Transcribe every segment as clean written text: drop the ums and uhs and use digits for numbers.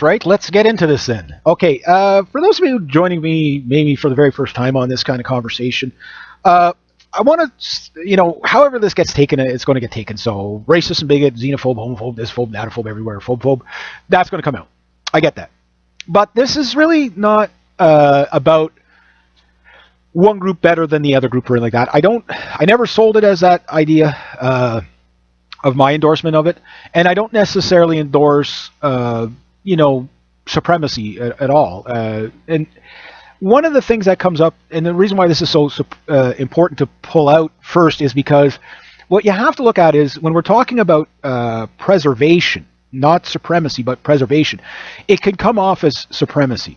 Right, let's get into this then. Okay, for those of you joining me maybe for the very first time on this kind of conversation, I want to, however this gets taken, it's going to get taken. So racist and bigot, xenophobe, homophobe, thisphobe, natophobe, everywhere, phobophobe, that's going to come out. I get that. But this is really not about one group better than the other group or anything like that. I never sold it as that idea of my endorsement of it, and I don't necessarily endorse, supremacy at all. And one of the things that comes up, and the reason why this is so important to pull out first, is because what you have to look at is when we're talking about preservation, not supremacy, but preservation, it can come off as supremacy.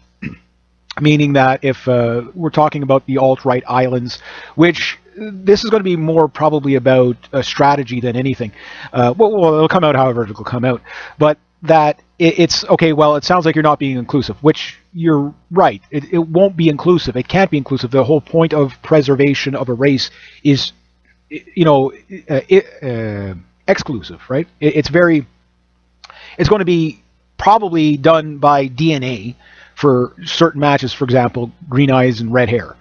Meaning that if we're talking about the alt-right islands, which this is going to be more probably about a strategy than anything. Well, it'll come out however it'll come out. But that it's, okay, well, it sounds like you're not being inclusive, which you're right. It won't be inclusive. It can't be inclusive. The whole point of preservation of a race is, exclusive, right? It's going to be probably done by DNA, for certain matches, for example, green eyes and red hair,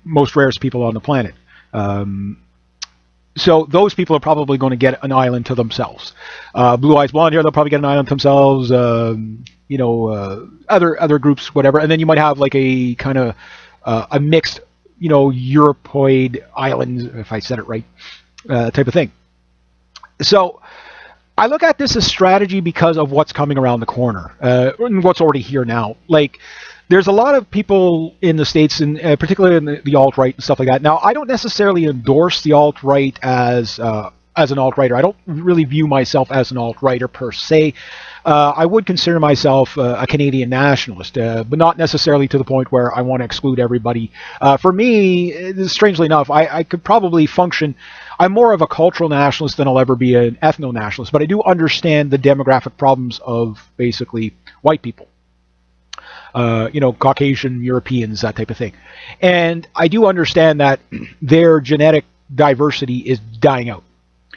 most rarest people on the planet. So those people are probably going to get an island to themselves. Blue eyes, blonde hair, they'll probably get an island to themselves. Other groups, whatever, and then you might have like a kind of a mixed, Europoid islands, if I said it right, type of thing. So I look at this as strategy because of what's coming around the corner, and what's already here now. Like, there's a lot of people in the States, and particularly in the alt-right and stuff like that. Now, I don't necessarily endorse the alt-right as an alt-righter. I don't really view myself as an alt-righter per se. I would consider myself a Canadian nationalist, but not necessarily to the point where I want to exclude everybody. For me, strangely enough, I could probably function. I'm more of a cultural nationalist than I'll ever be an ethno-nationalist, but I do understand the demographic problems of basically white people. Caucasian, Europeans, that type of thing. And I do understand that their genetic diversity is dying out.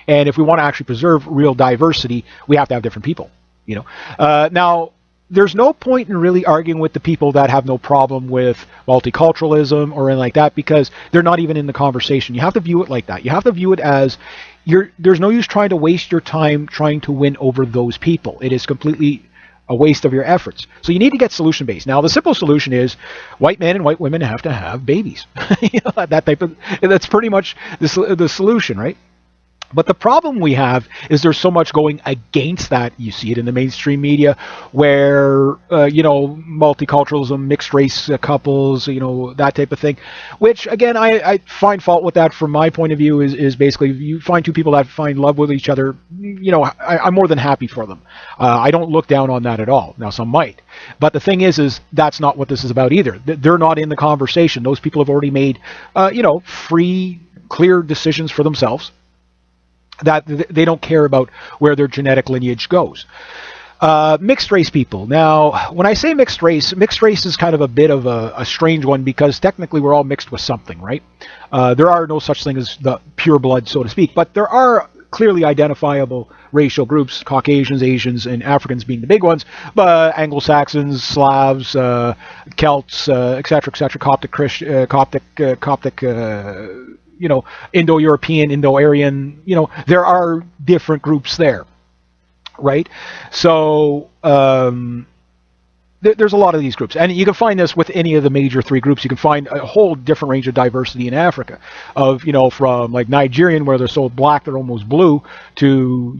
And if we want to actually preserve real diversity, we have to have different people. Now, there's no point in really arguing with the people that have no problem with multiculturalism or anything like that, because they're not even in the conversation. You have to view it like that. You have to view it as there's no use trying to waste your time trying to win over those people. It is completely a waste of your efforts. So you need to get solution based. Now, the simple solution is white men and white women have to have babies. That type of, that's pretty much the solution, right? But the problem we have is there's so much going against that. You see it in the mainstream media where, multiculturalism, mixed race couples, that type of thing, which, again, I find fault with that from my point of view is basically you find two people that find love with each other, I'm more than happy for them. I don't look down on that at all. Now, some might. But the thing is that's not what this is about either. They're not in the conversation. Those people have already made, free, clear decisions for themselves, that they don't care about where their genetic lineage goes. Mixed race people. Now, when I say mixed race is kind of a bit of a strange one, because technically we're all mixed with something, right? There are no such thing as the pure blood, so to speak, but there are clearly identifiable racial groups, Caucasians, Asians, and Africans being the big ones, but Anglo-Saxons, Slavs, Celts, etc., Coptic, Indo-European, Indo-Aryan, there are different groups there, right? So there's a lot of these groups, and you can find this with any of the major three groups. You can find a whole different range of diversity in Africa, of from like Nigerian, where they're so black they're almost blue, to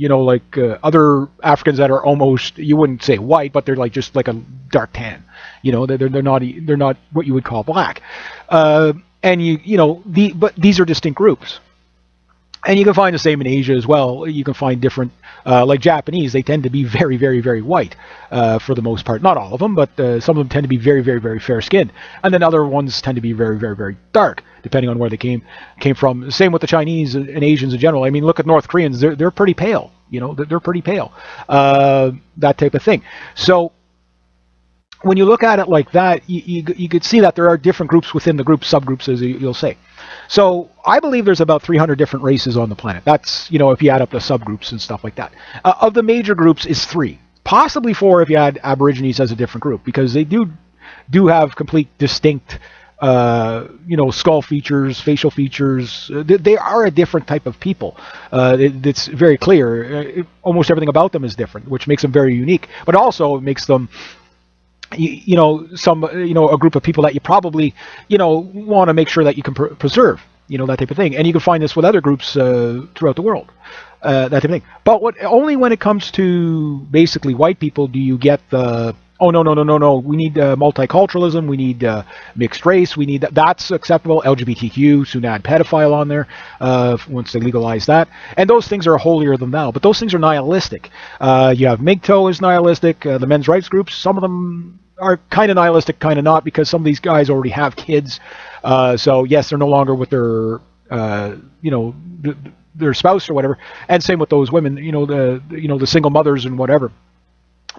other Africans that are almost, you wouldn't say white, but they're like just like a dark tan. They're not what you would call black. But these are distinct groups. And you can find the same in Asia as well. You can find different, like Japanese, they tend to be very, very, very white for the most part. Not all of them, but some of them tend to be very, very, very fair-skinned. And then other ones tend to be very, very, very dark, depending on where they came from. Same with the Chinese and Asians in general. I mean, look at North Koreans. They're pretty pale. They're pretty pale. That type of thing. So when you look at it like that, you could see that there are different groups within the groups, subgroups, as you'll say. So I believe there's about 300 different races on the planet. That's, if you add up the subgroups and stuff like that. Of the major groups is three. possibly 4 if you had Aborigines as a different group, because they do have complete distinct skull features, facial features. They are a different type of people. It's very clear. Almost everything about them is different, which makes them very unique. But also it makes them, a group of people that you probably, want to make sure that you can preserve, that type of thing. And you can find this with other groups throughout the world. That type of thing. But only when it comes to basically white people do you get the, oh, no, we need multiculturalism, we need mixed race, we need that's acceptable, LGBTQ, soon add pedophile on there once they legalize that. And those things are holier than thou, but those things are nihilistic. You have MGTOW is nihilistic, the men's rights groups, some of them are kind of nihilistic, kind of not, because some of these guys already have kids. So yes, they're no longer with their, their spouse or whatever. And same with those women, the single mothers and whatever.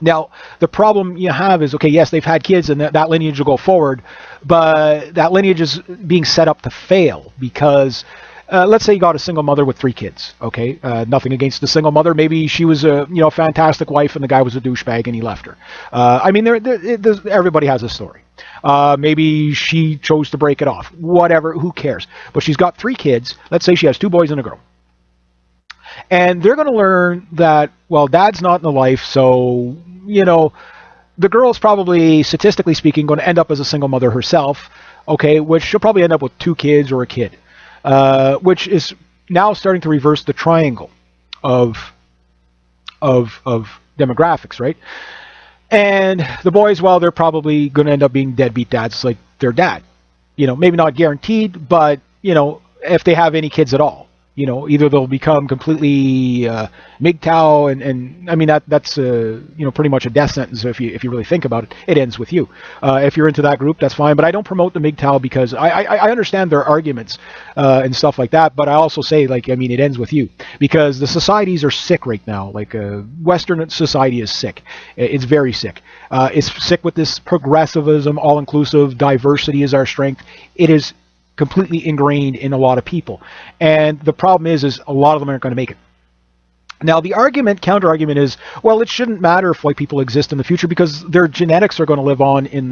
Now, the problem you have is, okay, yes, they've had kids and that lineage will go forward, but that lineage is being set up to fail because, let's say you got a single mother with 3 kids, okay? Nothing against the single mother. Maybe she was a fantastic wife and the guy was a douchebag and he left her. Everybody has a story. Maybe she chose to break it off. Whatever, who cares? But she's got 3 kids. Let's say she has 2 boys and a girl. And they're going to learn that, well, dad's not in the life, so, the girl's probably, statistically speaking, going to end up as a single mother herself, okay, which she'll probably end up with 2 kids or a kid, which is now starting to reverse the triangle of demographics, right? And the boys, well, they're probably going to end up being deadbeat dads like their dad. Maybe not guaranteed, but, if they have any kids at all. Either they'll become completely MGTOW, and I mean that's pretty much a death sentence if you really think about it. It ends with you. If you're into that group, that's fine. But I don't promote the MGTOW because I understand their arguments and stuff like that. But I also say it ends with you because the societies are sick right now. Western society is sick. It's very sick. It's sick with this progressivism, all-inclusive, diversity is our strength. It is completely ingrained in a lot of people. And the problem is a lot of them aren't going to make it. Now, the counter-argument is, well, it shouldn't matter if white people exist in the future because their genetics are going to live on in,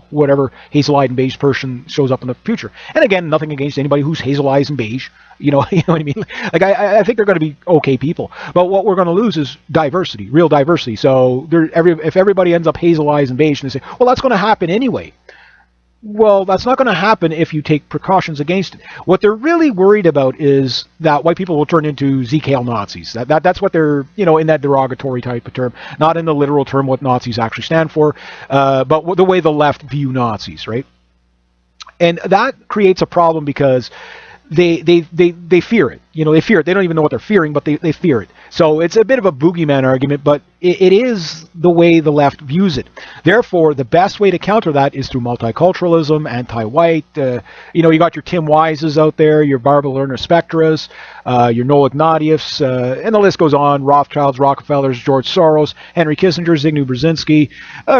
whatever hazel-eyed and beige person shows up in the future. And again, nothing against anybody who's hazel-eyed and beige. You know what I mean? I think they're going to be okay people. But what we're going to lose is diversity, real diversity. So if everybody ends up hazel-eyed and beige, and they say, well, that's going to happen anyway. Well, that's not going to happen if you take precautions against it. What they're really worried about is that white people will turn into ZKL Nazis. That's what they're, in that derogatory type of term, not in the literal term what Nazis actually stand for, but the way the left view Nazis, right? And that creates a problem because they fear it. They fear it. They don't even know what they're fearing, but they fear it. So it's a bit of a boogeyman argument, but it is the way the left views it. Therefore, the best way to counter that is through multiculturalism, anti-white. You got your Tim Wises out there, your Barbara Lerner Spectras, your Noel Ignatieffs, and the list goes on. Rothschilds, Rockefellers, George Soros, Henry Kissinger, Zbigniew Brzezinski,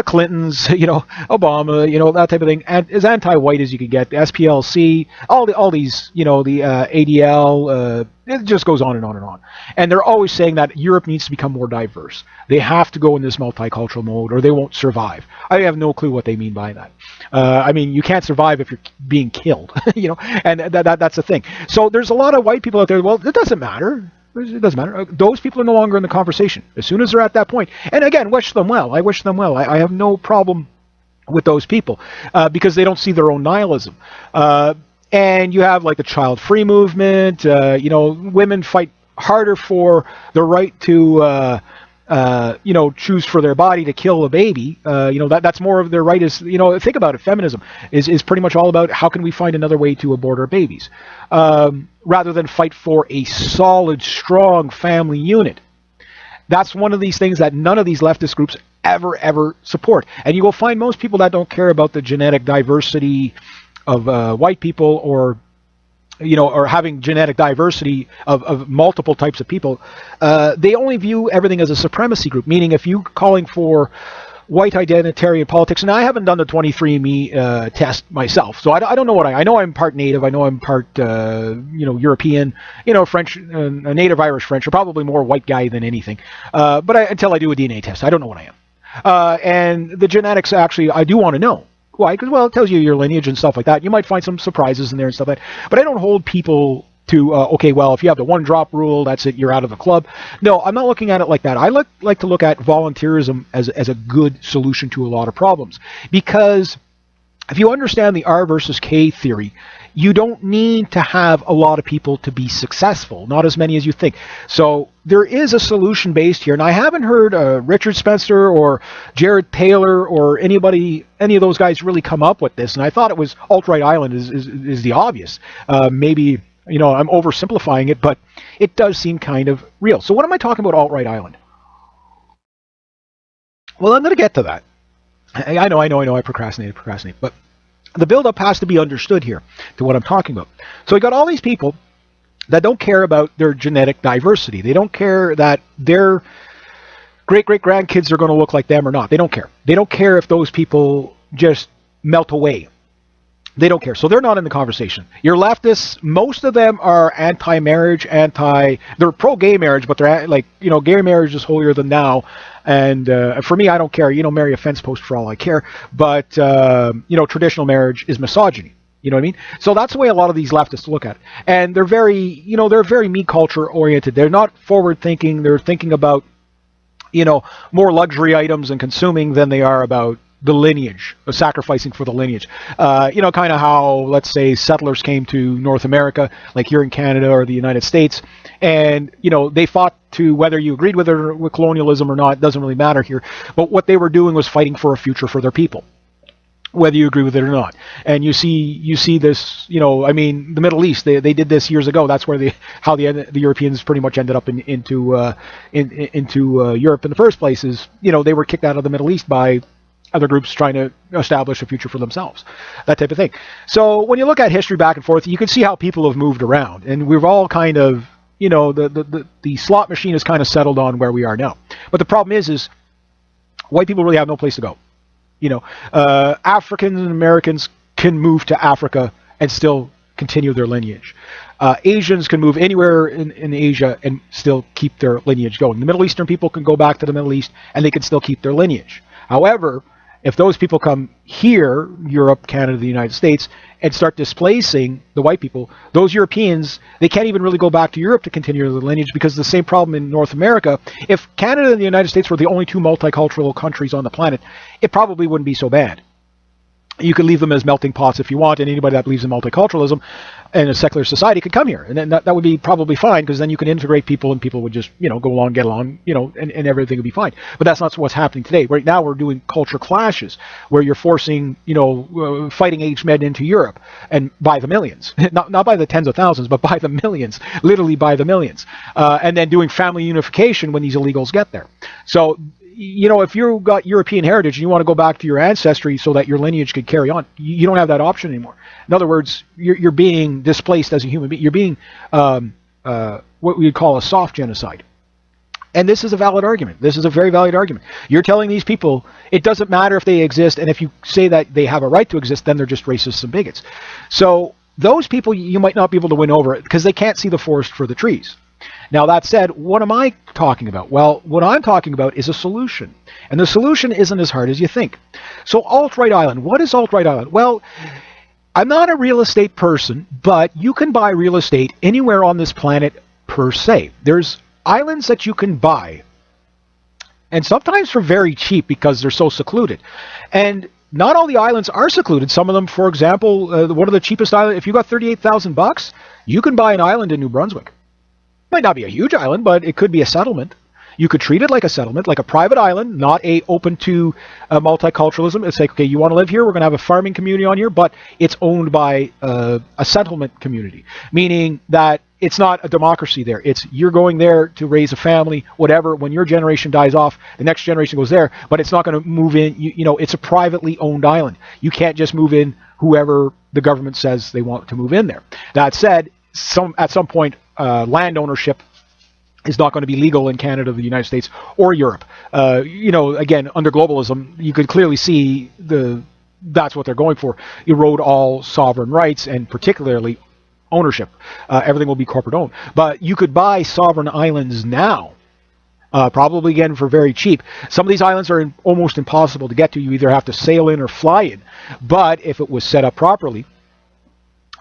Clintons, Obama, that type of thing. And as anti-white as you could get, the SPLC, all these, the ADL, it just goes on and on and on. And they're always saying that Europe needs to become more diverse. They have to go in this multicultural mode or they won't survive. I have no clue what they mean by that. You can't survive if you're being killed, and that's the thing. So there's a lot of white people out there, well, it doesn't matter. It doesn't matter. Those people are no longer in the conversation. As soon as they're at that point, and again, wish them well. I wish them well. I have no problem with those people because they don't see their own nihilism. And you have the child-free movement. Women fight harder for the right to, choose for their body to kill a baby. That's more of their right. Is think about it. Feminism is pretty much all about how can we find another way to abort our babies, rather than fight for a solid, strong family unit. That's one of these things that none of these leftist groups ever support. And you will find most people that don't care about the genetic diversity of white people or having genetic diversity of multiple types of people, they only view everything as a supremacy group, meaning if you calling for white identitarian politics, and I haven't done the 23andMe test myself, so I don't know what I know. I'm part Native. I know I'm part European, French, Native Irish French, or probably more white guy than anything. But until I do a DNA test, I don't know what I am. And the genetics, actually, I do want to know. Why? Because, well, it tells you your lineage and stuff like that. You might find some surprises in there and stuff like that. But I don't hold people to, okay, well, if you have the one drop rule, that's it, you're out of the club. No, I'm not looking at it like that. I like to look at volunteerism as a good solution to a lot of problems. Because if you understand the R versus K theory, you don't need to have a lot of people to be successful, not as many as you think. So there is a solution based here, and I haven't heard Richard Spencer or Jared Taylor or any of those guys really come up with this, and I thought it was Alt-Right Island is the obvious. Maybe, I'm oversimplifying it, but it does seem kind of real. So what am I talking about Alt-Right Island? Well, I'm going to get to that. I know, I procrastinate, but the build-up has to be understood here to what I'm talking about. So we got all these people that don't care about their genetic diversity. They don't care that their great-great-grandkids are going to look like them or not. They don't care. They don't care if those people just melt away. They don't care. So they're not in the conversation. Your leftists, most of them are anti-marriage, they're pro-gay marriage, but they're gay marriage is holier than thou. And for me, I don't care. Marry a fence post for all I care. But, traditional marriage is misogyny. You know what I mean? So that's the way a lot of these leftists look at it. And they're very me culture oriented. They're not forward thinking. They're thinking about, more luxury items and consuming than they are about the lineage, sacrificing for the lineage. Kind of how, let's say, settlers came to North America, like here in Canada or the United States, and, they fought to, whether you agreed with colonialism or not, doesn't really matter here, but what they were doing was fighting for a future for their people, whether you agree with it or not. And you see this, the Middle East, they did this years ago. That's where the Europeans pretty much ended up into Europe in the first place. Is, they were kicked out of the Middle East by other groups trying to establish a future for themselves, that type of thing. So when you look at history back and forth, you can see how people have moved around, and we've all kind of, the slot machine has kind of settled on where we are now. But the problem is white people really have no place to go. Africans and Americans can move to Africa and still continue their lineage. Asians can move anywhere in Asia and still keep their lineage going. The Middle Eastern people can go back to the Middle East and they can still keep their lineage. However, if those people come here, Europe, Canada, the United States, and start displacing the white people, those Europeans, they can't even really go back to Europe to continue their lineage, because the same problem in North America. If Canada and the United States were the only two multicultural countries on the planet, it probably wouldn't be so bad. You could leave them as melting pots if you want, and anybody that believes in multiculturalism and a secular society could come here, and then that would be probably fine, because then you can integrate people, and people would just go along, get along, and everything would be fine. But that's not what's happening today. Right now we're doing culture clashes where you're forcing fighting age men into Europe, and by the millions, not by the tens of thousands, but by the millions, literally by the millions, and then doing family unification when these illegals get there. So if you've got European heritage and you want to go back to your ancestry so that your lineage could carry on, you don't have that option anymore. In other words, you're being displaced as a human being. You're being what we would call a soft genocide. And this is a valid argument. This is a very valid argument. You're telling these people it doesn't matter if they exist, and if you say that they have a right to exist, then they're just racists and bigots. So those people you might not be able to win over because they can't see the forest for the trees. Now, that said, what am I talking about? Well, what I'm talking about is a solution. And the solution isn't as hard as you think. So Alt-Right Island. What is Alt-Right Island? Well, I'm not a real estate person, but you can buy real estate anywhere on this planet per se. There's islands that you can buy, and sometimes for very cheap because they're so secluded. And not all the islands are secluded. Some of them, for example, one of the cheapest islands, if you got $38,000, you can buy an island in New Brunswick. Might not be a huge island, but it could be a settlement. You could treat it like a settlement, like a private island, not a open to multiculturalism. It's like, okay, you want to live here? We're going to have a farming community on here, but it's owned by a settlement community, meaning that it's not a democracy there. It's you're going there to raise a family, whatever. When your generation dies off, the next generation goes there, but it's not going to move in. It's a privately owned island. You can't just move in whoever the government says they want to move in there. That said, at some point, land ownership is not going to be legal in Canada, the United States, or Europe. Again, under globalism, you could clearly see that's what they're going for. Erode all sovereign rights, and particularly ownership. Everything will be corporate owned. But you could buy sovereign islands now, probably again for very cheap. Some of these islands are almost impossible to get to. You either have to sail in or fly in. But if it was set up properly,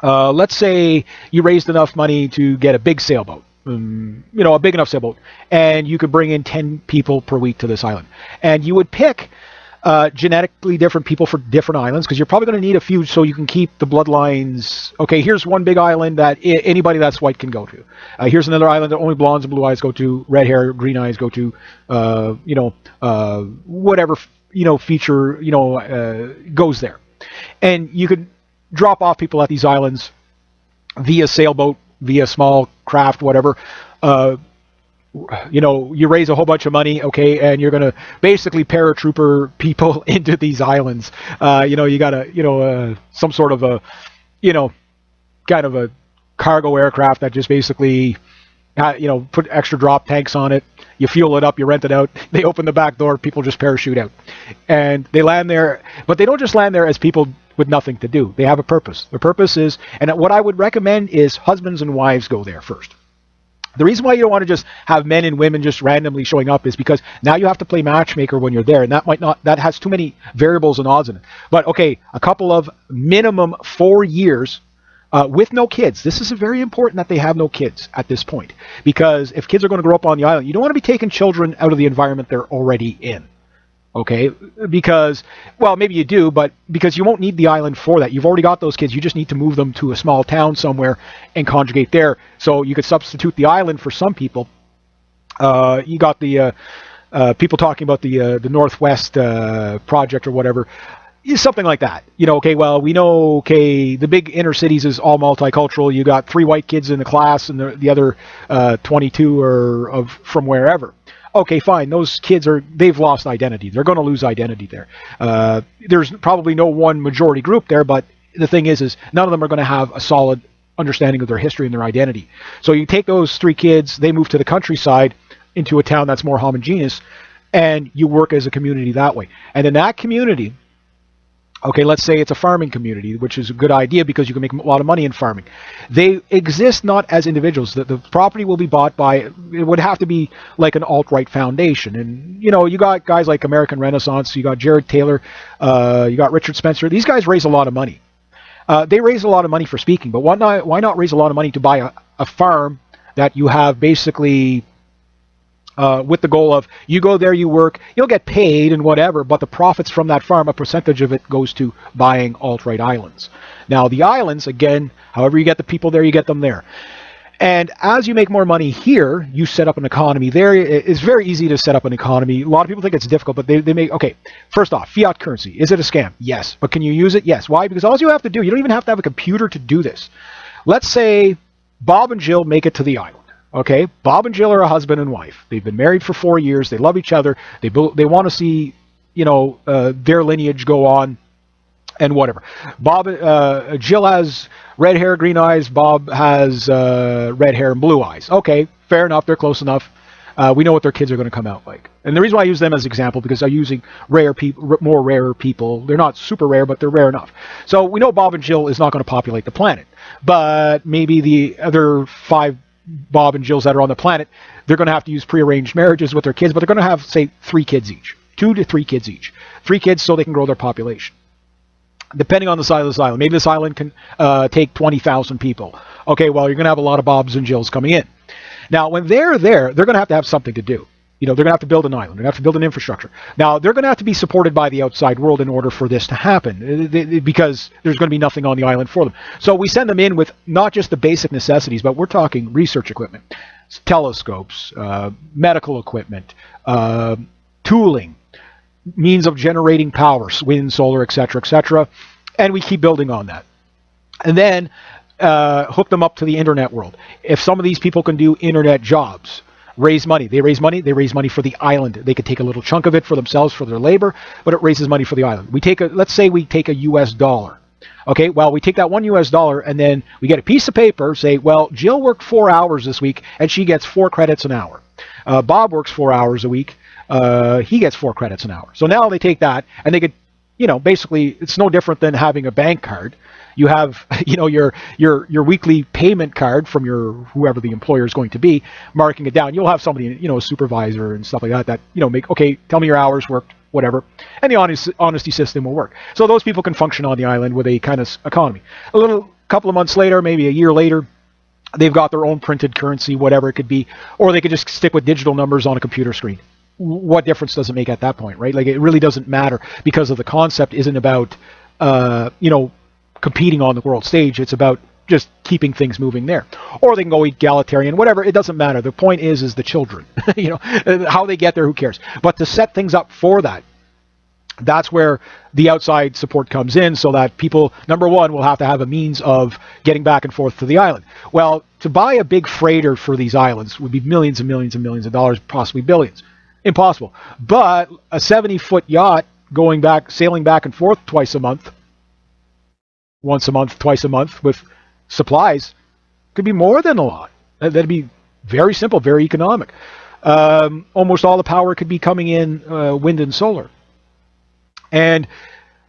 let's say you raised enough money to get a big sailboat. A big enough sailboat, and you could bring in 10 people per week to this island. And you would pick genetically different people for different islands, because you're probably going to need a few so you can keep the bloodlines. Okay, here's one big island that anybody that's white can go to. Here's another island that only blondes and blue eyes go to, red hair, green eyes go to, whatever, feature, goes there. And you could drop off people at these islands via sailboat, via small craft, whatever. You raise a whole bunch of money, okay, and you're going to basically paratrooper people into these islands. You got some sort of a, kind of a cargo aircraft that just basically, put extra drop tanks on it. You fuel it up, you rent it out. They open the back door, people just parachute out. And they land there, but they don't just land there as people with nothing to do. They have a purpose. Their purpose is, and what I would recommend is husbands and wives go there first. The reason why you don't want to just have men and women just randomly showing up is because now you have to play matchmaker when you're there, and that has too many variables and odds in it. But okay, a couple of minimum 4 years with no kids. This is very important that they have no kids at this point, because if kids are going to grow up on the island, you don't want to be taking children out of the environment they're already in. Okay, because, well, maybe you do, but because you won't need the island for that. You've already got those kids. You just need to move them to a small town somewhere and conjugate there. So you could substitute the island for some people. You got the people talking about the Northwest project or whatever. Something like that. Okay, well, we know, the big inner cities is all multicultural. You got 3 white kids in the class, and the other 22 are from wherever. Okay, fine. Those kids they've lost identity. They're going to lose identity there. There's probably no one majority group there, but the thing is none of them are going to have a solid understanding of their history and their identity. So you take those 3 kids, they move to the countryside into a town that's more homogeneous, and you work as a community that way. And in that community, okay, let's say it's a farming community, which is a good idea because you can make a lot of money in farming. They exist not as individuals. The property will be bought by, it would have to be like an alt-right foundation. And, you got guys like American Renaissance, you got Jared Taylor, you got Richard Spencer. These guys raise a lot of money. They raise a lot of money for speaking, but why not raise a lot of money to buy a farm that you have basically... with the goal of, you go there, you work, you'll get paid and whatever, but the profits from that farm, a percentage of it goes to buying alt-right islands. Now, the islands, again, however you get the people there, you get them there. And as you make more money here, you set up an economy there. It's very easy to set up an economy. A lot of people think it's difficult, but they make, okay, first off, fiat currency. Is it a scam? Yes. But can you use it? Yes. Why? Because all you have to do, you don't even have to have a computer to do this. Let's say Bob and Jill make it to the island. Okay, Bob and Jill are a husband and wife. They've been married for 4 years. They love each other. They want to see, their lineage go on, and whatever. Jill has red hair, green eyes. Bob has red hair and blue eyes. Okay, fair enough. They're close enough. We know what their kids are going to come out like. And the reason why I use them as an example, because I'm using more rarer people. They're not super rare, but they're rare enough. So we know Bob and Jill is not going to populate the planet, but maybe the other 5 Bob and Jills that are on the planet, they're going to have to use prearranged marriages with their kids, but they're going to have, say, 3 kids each. 2 to 3 kids each. 3 kids so they can grow their population. Depending on the size of this island. Maybe this island can take 20,000 people. Okay, well, you're going to have a lot of Bobs and Jills coming in. Now, when they're there, they're going to have something to do. They're going to have to build an island. They're going to have to build an infrastructure. Now, they're going to have to be supported by the outside world in order for this to happen, because there's going to be nothing on the island for them. So we send them in with not just the basic necessities, but we're talking research equipment, telescopes, medical equipment, tooling, means of generating power, wind, solar, etc., and we keep building on that. And then hook them up to the internet world. If some of these people can do internet jobs, raise money. They raise money for the island. They could take a little chunk of it for themselves, for their labor, but it raises money for the island. Let's say we take a US dollar. Okay, well, we take that $1 and then we get a piece of paper, say, well, Jill worked 4 hours this week and she gets 4 credits an hour. Bob works 4 hours a week. He gets 4 credits an hour. So now they take that and they could, basically it's no different than having a bank card. You have, your weekly payment card from your whoever the employer is going to be, marking it down. You'll have somebody, a supervisor and stuff like that, tell me your hours worked, whatever, and the honesty system will work. So those people can function on the island with a kind of economy. Couple of months later, maybe a year later, they've got their own printed currency, whatever it could be, or they could just stick with digital numbers on a computer screen. What difference does it make at that point, right? Like, it really doesn't matter, because of the concept isn't about, competing on the world stage. It's about just keeping things moving there. Or they can go egalitarian, whatever. It doesn't matter. The point is the children. How they get there, who cares? But to set things up for that, that's where the outside support comes in, so that people, number one, will have to have a means of getting back and forth to the island. Well, to buy a big freighter for these islands would be millions and millions and millions of dollars, possibly billions. Impossible. But a 70-foot yacht sailing back and forth once a month, twice a month with supplies could be more than a lot. That'd be very simple, very economic. Almost all the power could be coming in wind and solar. And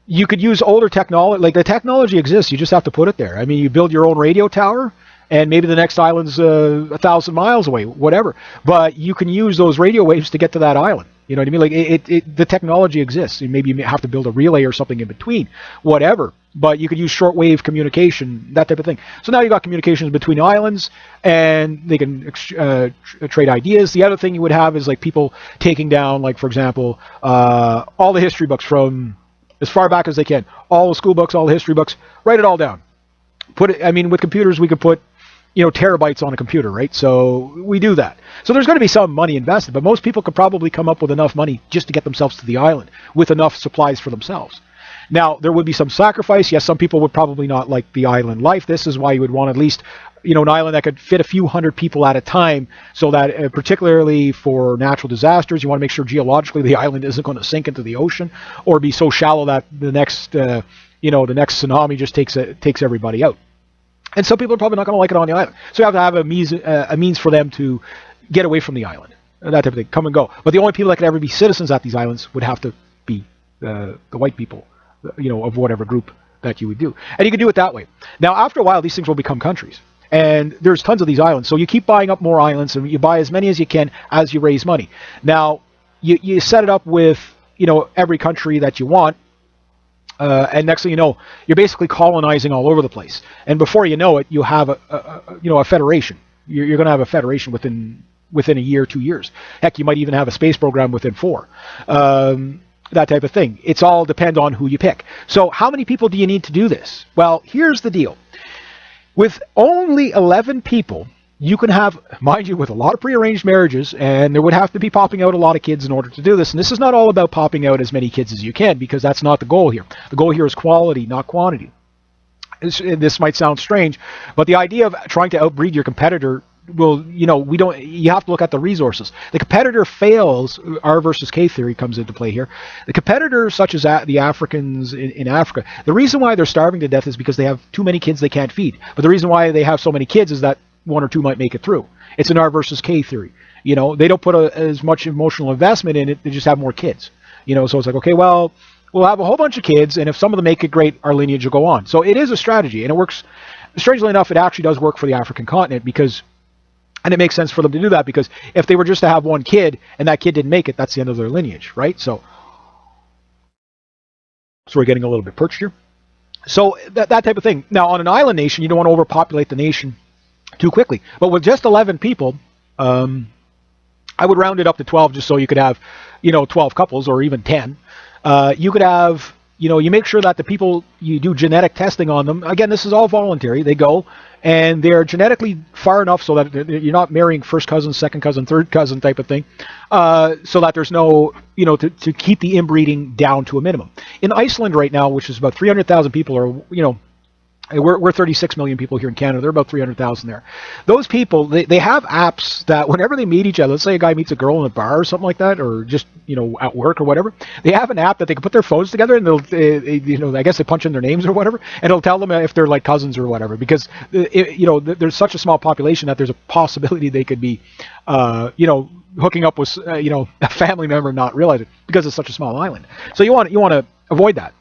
you could use older technology. Like, the technology exists, you just have to put it there. I mean, you build your own radio tower, and maybe the next island's 1,000 miles away, whatever. But you can use those radio waves to get to that island. You know what I mean? Like, the technology exists. Maybe you have to build a relay or something in between, whatever. But you could use shortwave communication, that type of thing. So now you've got communications between islands, and they can trade ideas. The other thing you would have is, like, people taking down, like, for example, all the history books from as far back as they can. All the school books, all the history books, write it all down. With computers, we could put terabytes on a computer, right? So we do that. So there's going to be some money invested, but most people could probably come up with enough money just to get themselves to the island with enough supplies for themselves. Now, there would be some sacrifice. Yes, some people would probably not like the island life. This is why you would want at least, an island that could fit a few hundred people at a time, so that particularly for natural disasters, you want to make sure geologically the island isn't going to sink into the ocean or be so shallow that the next tsunami just takes everybody out. And some people are probably not going to like it on the island. So you have to have a means for them to get away from the island, that type of thing, come and go. But the only people that could ever be citizens at these islands would have to be the white people, of whatever group that you would do. And you could do it that way. Now, after a while, these things will become countries. And there's tons of these islands. So you keep buying up more islands, and you buy as many as you can as you raise money. Now, you set it up with, every country that you want. And next thing you know, you're basically colonizing all over the place. And before you know it, you have a federation. You're going to have a federation within a year, 2 years. Heck, you might even have a space program within 4. That type of thing. It's all depend on who you pick. So how many people do you need to do this? Well, here's the deal. With only 11 people, you can have, mind you, with a lot of prearranged marriages, and there would have to be popping out a lot of kids in order to do this. And this is not all about popping out as many kids as you can, because that's not the goal here. The goal here is quality, not quantity. This might sound strange, but the idea of trying to outbreed your competitor you have to look at the resources. The competitor fails, R versus K theory comes into play here. The competitors, such as the Africans in Africa, the reason why they're starving to death is because they have too many kids they can't feed. But the reason why they have so many kids is that 1 or 2 might make it through. It's an R versus K theory. They don't put as much emotional investment in it, they just have more kids. So it's like, okay, well, we'll have a whole bunch of kids, and if some of them make it, great, our lineage will go on. So it is a strategy, and it works. Strangely enough, it actually does work for the African continent, and it makes sense for them to do that, because if they were just to have one kid and that kid didn't make it, that's the end of their lineage, right? So we're getting a little bit perched here. So that type of thing. Now, on an island nation, you don't want to overpopulate the nation too quickly. But with just 11 people, I would round it up to 12 just so you could have, 12 couples or even 10. You could have, you make sure that the people, you do genetic testing on them. Again, this is all voluntary. They go and they're genetically far enough so that you're not marrying first cousin, second cousin, third cousin type of thing, so that there's no, to keep the inbreeding down to a minimum. In Iceland right now, which is about 300,000 people, or, We're 36 million people here in Canada. They're about 300,000 there. Those people, they have apps that whenever they meet each other, let's say a guy meets a girl in a bar or something like that, or just, at work or whatever, they have an app that they can put their phones together and I guess they punch in their names or whatever, and it'll tell them if they're like cousins or whatever, because, there's such a small population that there's a possibility they could be, hooking up with, a family member and not realize it because it's such a small island. So you want to avoid that.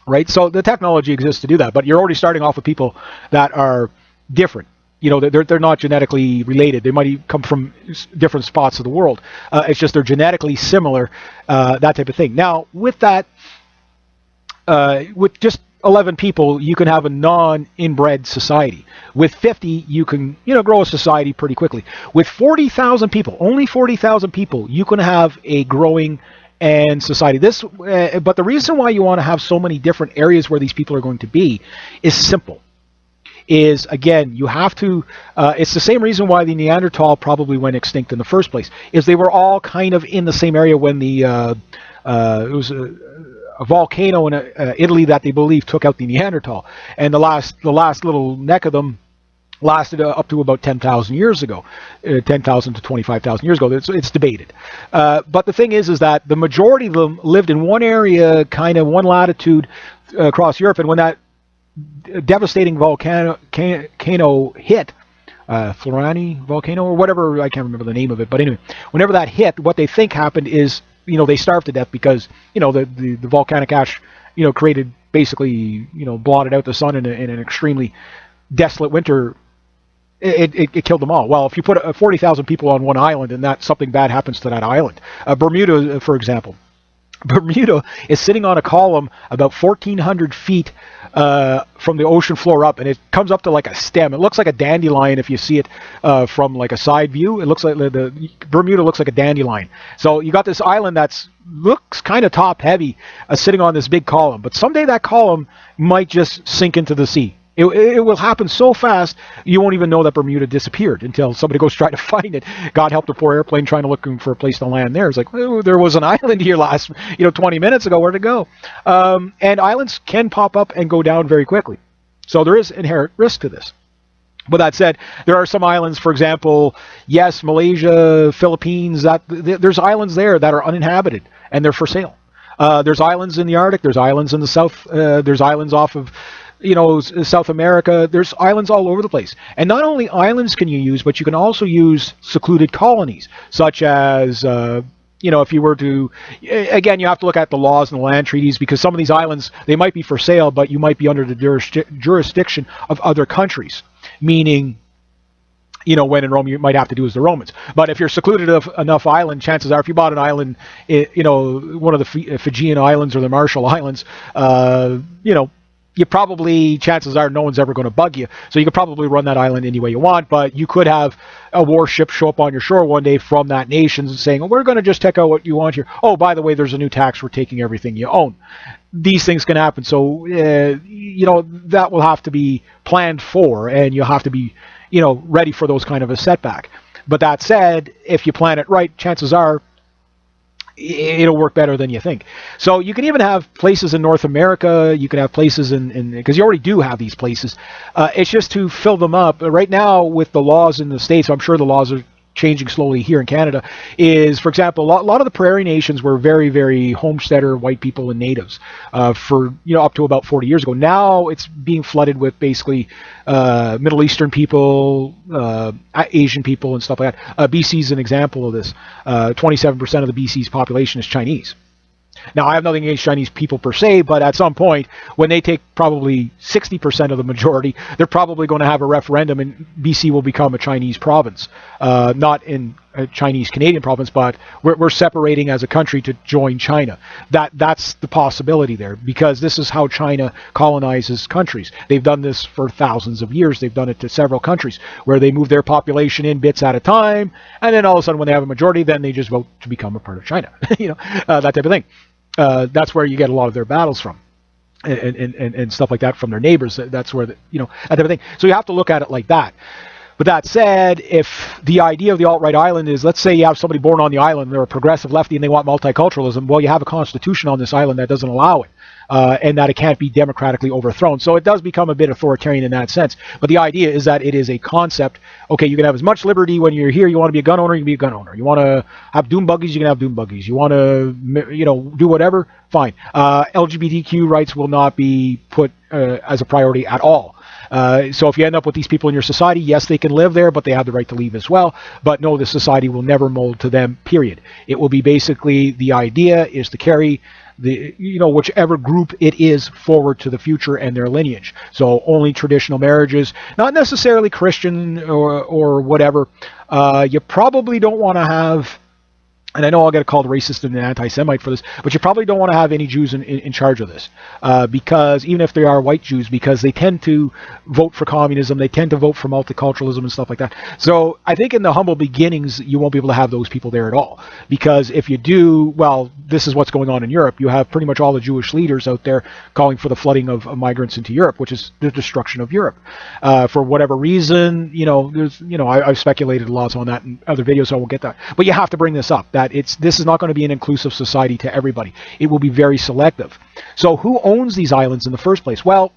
Right, so the technology exists to do that, but you're already starting off with people that are different. They're not genetically related. They might come from different spots of the world. It's just they're genetically similar, that type of thing. Now, with that, with just 11 people, you can have a non-inbred society. With 50, you can, grow a society pretty quickly. With 40,000 people, only 40,000 people, you can have a growing and society. But the reason why you want to have so many different areas where these people are going to be is simple. Is again, you have to. It's the same reason why the Neanderthal probably went extinct in the first place. Is they were all kind of in the same area when it was a volcano in Italy that they believe took out the Neanderthal, and the last little neck of them lasted up to about 10,000 years ago, 10,000 to 25,000 years ago. It's debated. But the thing is that the majority of them lived in one area, kind of one latitude across Europe. And when that devastating volcano hit, Florani volcano or whatever, I can't remember the name of it. But anyway, whenever that hit, what they think happened is, they starved to death because, the volcanic ash, created basically, blotted out the sun in an extremely desolate winter. It killed them all. Well, if you put 40,000 people on one island and something bad happens to that island, Bermuda, for example, Bermuda is sitting on a column about 1,400 feet from the ocean floor up, and it comes up to like a stem. It looks like a dandelion if you see it from like a side view. It looks like the Bermuda looks like a dandelion. So you got this island looks kind of top heavy, sitting on this big column. But someday that column might just sink into the sea. It will happen so fast you won't even know that Bermuda disappeared until somebody goes try to find it. God help the poor airplane trying to look for a place to land there. It's like, oh, there was an island here 20 minutes ago. Where'd it go? And islands can pop up and go down very quickly. So there is inherent risk to this. But that said, there are some islands, for example, yes, Malaysia, Philippines, there's islands there that are uninhabited and they're for sale. There's islands in the Arctic. There's islands in the South. There's islands off of South America. There's islands all over the place. And not only islands can you use, but you can also use secluded colonies, such as, if you were to, again, you have to look at the laws and the land treaties, because some of these islands, they might be for sale, but you might be under the jurisdiction of other countries, meaning, when in Rome, you might have to do as the Romans. But if you're secluded enough island, chances are, if you bought an island, one of the Fijian Islands or the Marshall Islands, you probably, chances are, no one's ever going to bug you. So you could probably run that island any way you want, but you could have a warship show up on your shore one day from that nation saying, oh, we're going to just take out what you want here. Oh, by the way, there's a new tax. We're taking everything you own. These things can happen. So, that will have to be planned for, and you'll have to be, ready for those kind of a setback. But that said, if you plan it right, chances are, it'll work better than you think. So you can even have places in North America. You can have places because you already do have these places. It's just to fill them up. Right now, with the laws in the States, I'm sure the laws are changing slowly here in Canada, is, for example, a lot of the prairie nations were very, very homesteader white people and natives for, up to about 40 years ago. Now it's being flooded with basically Middle Eastern people, Asian people and stuff like that. BC is an example of this. 27% of the BC's population is Chinese. Now, I have nothing against Chinese people per se, but at some point, when they take probably 60% of the majority, they're probably going to have a referendum and BC will become a Chinese province. Not in a Chinese Canadian province, but we're separating as a country to join China. That's the possibility there, because this is how China colonizes countries. They've done this for thousands of years. They've done it to several countries where they move their population in bits at a time, and then all of a sudden when they have a majority, then they just vote to become a part of China. That type of thing. That's where you get a lot of their battles from, and stuff like that from their neighbors. That's where that type of thing. So you have to look at it like that. But that said, if the idea of the alt-right island is, let's say you have somebody born on the island, they're a progressive lefty and they want multiculturalism, well, you have a constitution on this island that doesn't allow it, and that it can't be democratically overthrown. So it does become a bit authoritarian in that sense. But the idea is that it is a concept. Okay, you can have as much liberty when you're here. You want to be a gun owner, you can be a gun owner. You want to have doom buggies, you can have doom buggies. You want to, do whatever, fine. LGBTQ rights will not be put as a priority at all. So if you end up with these people in your society, yes, they can live there, but they have the right to leave as well. But no, the society will never mold to them, period. It will be basically, the idea is to carry the, whichever group it is forward to the future and their lineage. So only traditional marriages, not necessarily Christian or whatever. You probably don't want to have, and I know I'll get called racist and an anti-Semite for this, but you probably don't want to have any Jews in charge of this, because even if they are white Jews, because they tend to vote for communism, they tend to vote for multiculturalism and stuff like that. So I think in the humble beginnings, you won't be able to have those people there at all, because if you do, well, this is what's going on in Europe. You have pretty much all the Jewish leaders out there calling for the flooding of migrants into Europe, which is the destruction of Europe. For whatever reason, there's, I've speculated lots on that in other videos, so I won't get that. But you have to bring this up, that this is not going to be an inclusive society to everybody. It will be very selective. So who owns these islands in the first place? Well,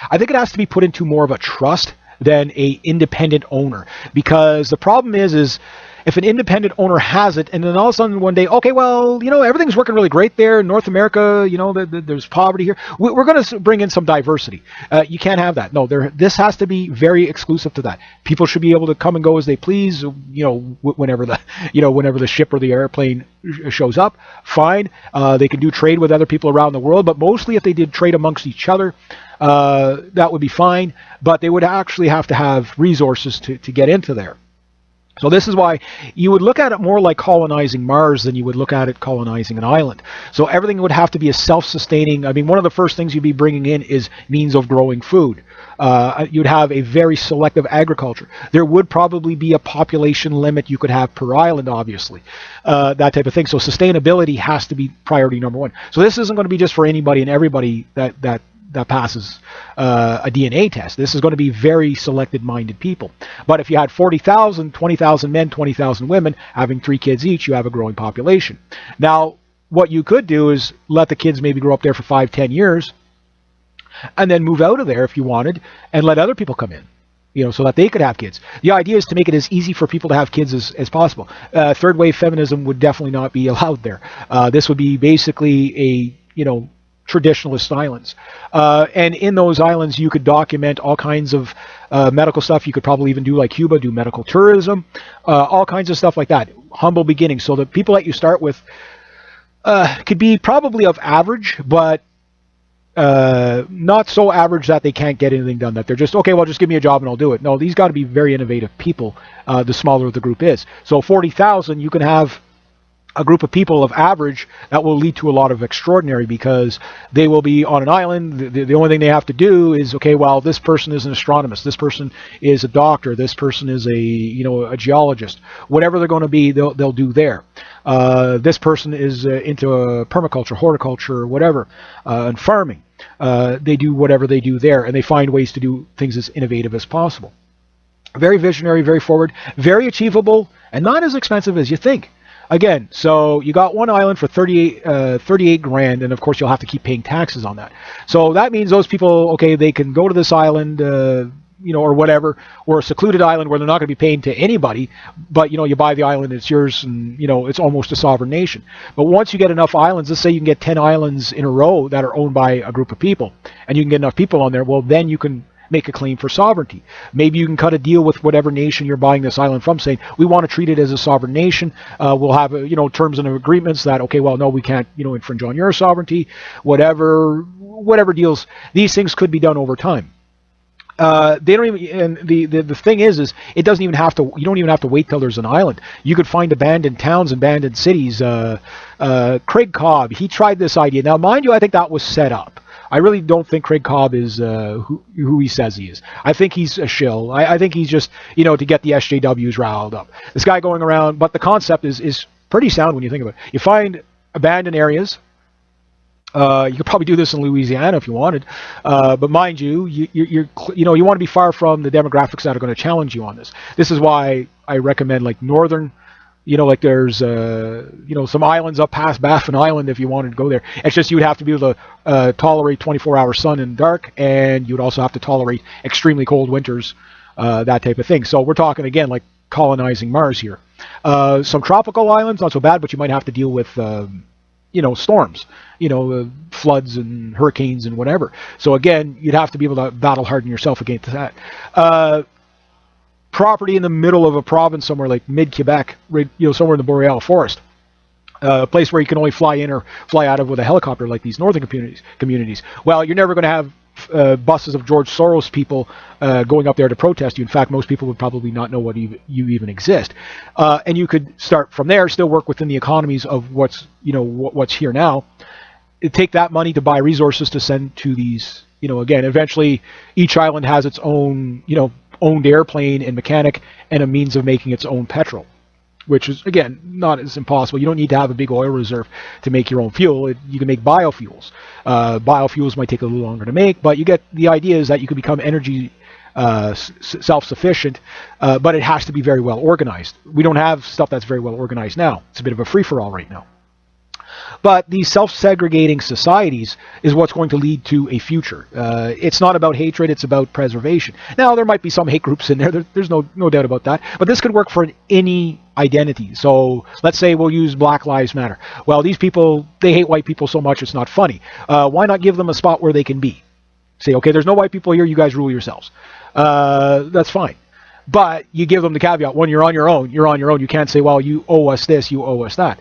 I think it has to be put into more of a trust than a independent owner, because the problem is if an independent owner has it, and then all of a sudden one day, okay, well, everything's working really great there in North America, there's poverty here, we're going to bring in some diversity. You can't have that. No, this has to be very exclusive to that. People should be able to come and go as they please, whenever the ship or the airplane shows up, fine. They can do trade with other people around the world, but mostly if they did trade amongst each other, that would be fine, but they would actually have to have resources to get into there. So this is why you would look at it more like colonizing Mars than you would look at it colonizing an island. So everything would have to be a self-sustaining. I mean, one of the first things you'd be bringing in is means of growing food. You'd have a very selective agriculture. There would probably be a population limit you could have per island, obviously, that type of thing. So sustainability has to be priority number one. So this isn't going to be just for anybody and everybody that passes a DNA test. This is going to be very selected-minded people. But if you had 40,000, 20,000 men, 20,000 women, having 3 kids each, you have a growing population. Now, what you could do is let the kids maybe grow up there for 5, 10 years, and then move out of there if you wanted, and let other people come in, so that they could have kids. The idea is to make it as easy for people to have kids as possible. Third-wave feminism would definitely not be allowed there. This would be basically a, traditionalist islands. And in those islands, you could document all kinds of medical stuff. You could probably even do like Cuba, do medical tourism, all kinds of stuff like that. Humble beginnings. So the people that you start with could be probably of average, but not so average that they can't get anything done, that they're just, okay, well, just give me a job and I'll do it. No, these got to be very innovative people, the smaller the group is. So 40,000, you can have a group of people of average that will lead to a lot of extraordinary, because they will be on an island. The only thing they have to do is, okay, well, this person is an astronomist, this person is a doctor, this person is a geologist. Whatever they're going to be, they'll do there. This person is into permaculture, horticulture, whatever, and farming. They do whatever they do there, and they find ways to do things as innovative as possible. Very visionary, very forward, very achievable, and not as expensive as you think. Again, so you got one island for 38 grand, and of course you'll have to keep paying taxes on that. So that means those people, okay, they can go to this island, or whatever, or a secluded island where they're not going to be paying to anybody, but, you buy the island, it's yours, and, it's almost a sovereign nation. But once you get enough islands, let's say you can get 10 islands in a row that are owned by a group of people, and you can get enough people on there, well, then you can make a claim for sovereignty. Maybe you can cut a deal with whatever nation you're buying this island from, saying, we want to treat it as a sovereign nation. We'll have, terms and agreements that, okay, well, no, we can't, infringe on your sovereignty, whatever deals. These things could be done over time. They don't even, and the thing is it doesn't even have to, you don't even have to wait till there's an island. You could find abandoned towns, abandoned cities. Craig Cobb, he tried this idea. Now, mind you, I think that was set up. I really don't think Craig Cobb is who he says he is. I think he's a shill. I think he's just, to get the SJWs riled up. This guy going around, but the concept is pretty sound when you think about it. You find abandoned areas, You could probably do this in Louisiana if you wanted, but mind you, you want to be far from the demographics that are going to challenge you on this. This is why I recommend like northern. Like there's some islands up past Baffin Island if you wanted to go there. It's just you would have to be able to tolerate 24-hour sun and dark, and you would also have to tolerate extremely cold winters, that type of thing. So we're talking again like colonizing Mars here. Some tropical islands, not so bad, but you might have to deal with storms, floods and hurricanes and whatever. So again, you'd have to be able to battle harden yourself against that. Property in the middle of a province somewhere like mid-Quebec, somewhere in the Boreal Forest. A place where you can only fly in or fly out of with a helicopter like these northern communities. Well, you're never going to have buses of George Soros people going up there to protest you. In fact, most people would probably not know you even exist. And you could start from there, still work within the economies of what's here now. Take that money to buy resources to send to these, again, eventually each island has its own, owned airplane and mechanic and a means of making its own petrol, which is, again, not as impossible. You don't need to have a big oil reserve to make your own fuel. You can make biofuels. Biofuels might take a little longer to make, but you get the idea is that you can become energy self-sufficient, but it has to be very well organized. We don't have stuff that's very well organized now. It's a bit of a free-for-all right now. But these self-segregating societies is what's going to lead to a future. It's not about hatred, it's about preservation. Now, there might be some hate groups in there. There's no doubt about that. But this could work for any identity. So let's say we'll use Black Lives Matter. Well, these people, they hate white people so much it's not funny. Why not give them a spot where they can be? Say, okay, there's no white people here, you guys rule yourselves. That's fine. But you give them the caveat, when you're on your own, you're on your own. You can't say, well, you owe us this, you owe us that.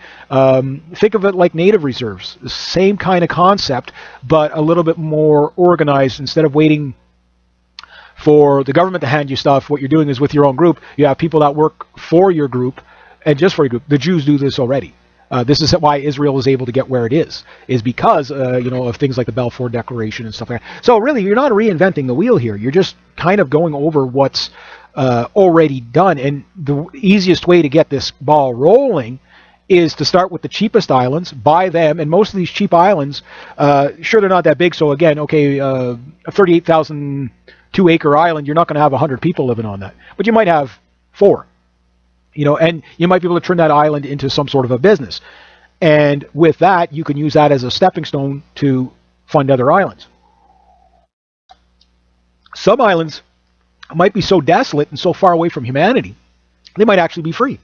Think of it like native reserves. The same kind of concept, but a little bit more organized. Instead of waiting for the government to hand you stuff, what you're doing is with your own group, you have people that work for your group and just for your group. The Jews do this already. This is why Israel is able to get where it is because, of things like the Balfour Declaration and stuff like that. So really, you're not reinventing the wheel here. You're just kind of going over what's already done. And the easiest way to get this ball rolling is to start with the cheapest islands, buy them, and most of these cheap islands, sure, they're not that big. So again, okay, a 38,000 2-acre island, you're not going to have 100 people living on that, but you might have 4. And you might be able to turn that island into some sort of a business. And with that, you can use that as a stepping stone to fund other islands. Some islands might be so desolate and so far away from humanity, they might actually be free.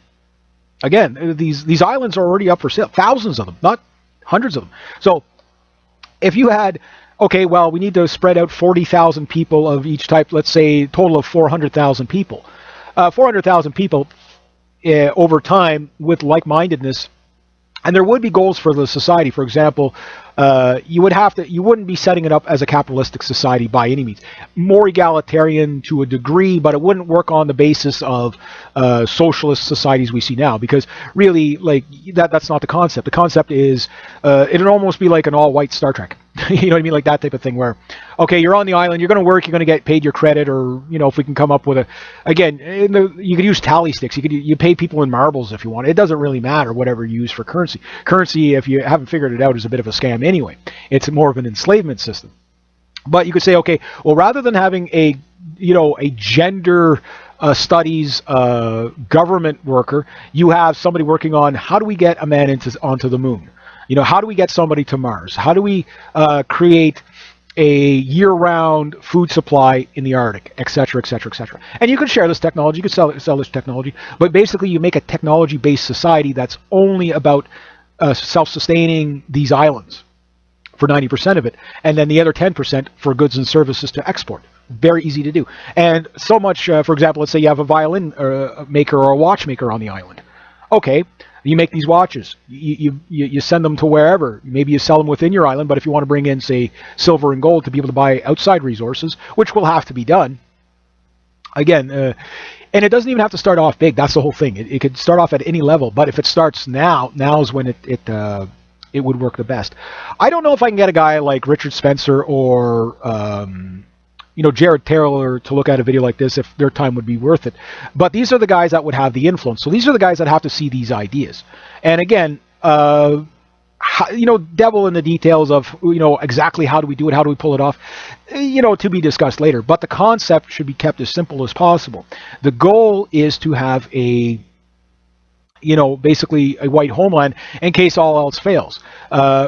Again, these islands are already up for sale, thousands of them, not hundreds of them. So if you had, okay, well, we need to spread out 40,000 people of each type, let's say a total of 400,000 people. 400,000 people over time with like-mindedness, and there would be goals for the society. For example, you wouldn't be setting it up as a capitalistic society by any means. More egalitarian to a degree, but it wouldn't work on the basis of socialist societies we see now, because really, like that's not the concept. The concept is it'd almost be like an all-white Star Trek. You know what I mean? Like that type of thing where, okay, you're on the island, you're going to work, you're going to get paid your credit, or, if we can come up with you could use tally sticks. You pay people in marbles if you want. It doesn't really matter whatever you use for currency. Currency, if you haven't figured it out, is a bit of a scam anyway. It's more of an enslavement system. But you could say, okay, well, rather than having a gender studies government worker, you have somebody working on how do we get a man onto the moon? How do we get somebody to Mars? How do we create a year-round food supply in the Arctic, et cetera, et cetera, et cetera. And you can share this technology, you can sell this technology, but basically you make a technology-based society that's only about self-sustaining these islands for 90% of it, and then the other 10% for goods and services to export. Very easy to do. And so much, for example, let's say you have a violin maker or a watchmaker on the island. Okay, you make these watches. You send them to wherever. Maybe you sell them within your island, but if you want to bring in, say, silver and gold to be able to buy outside resources, which will have to be done, again, and it doesn't even have to start off big. That's the whole thing. It could start off at any level, but if it starts now is when it would work the best. I don't know if I can get a guy like Richard Spencer or Jared Taylor to look at a video like this if their time would be worth it. But these are the guys that would have the influence. So these are the guys that have to see these ideas. And again, devil in the details of, exactly how do we do it, how do we pull it off, to be discussed later. But the concept should be kept as simple as possible. The goal is to have basically a white homeland in case all else fails,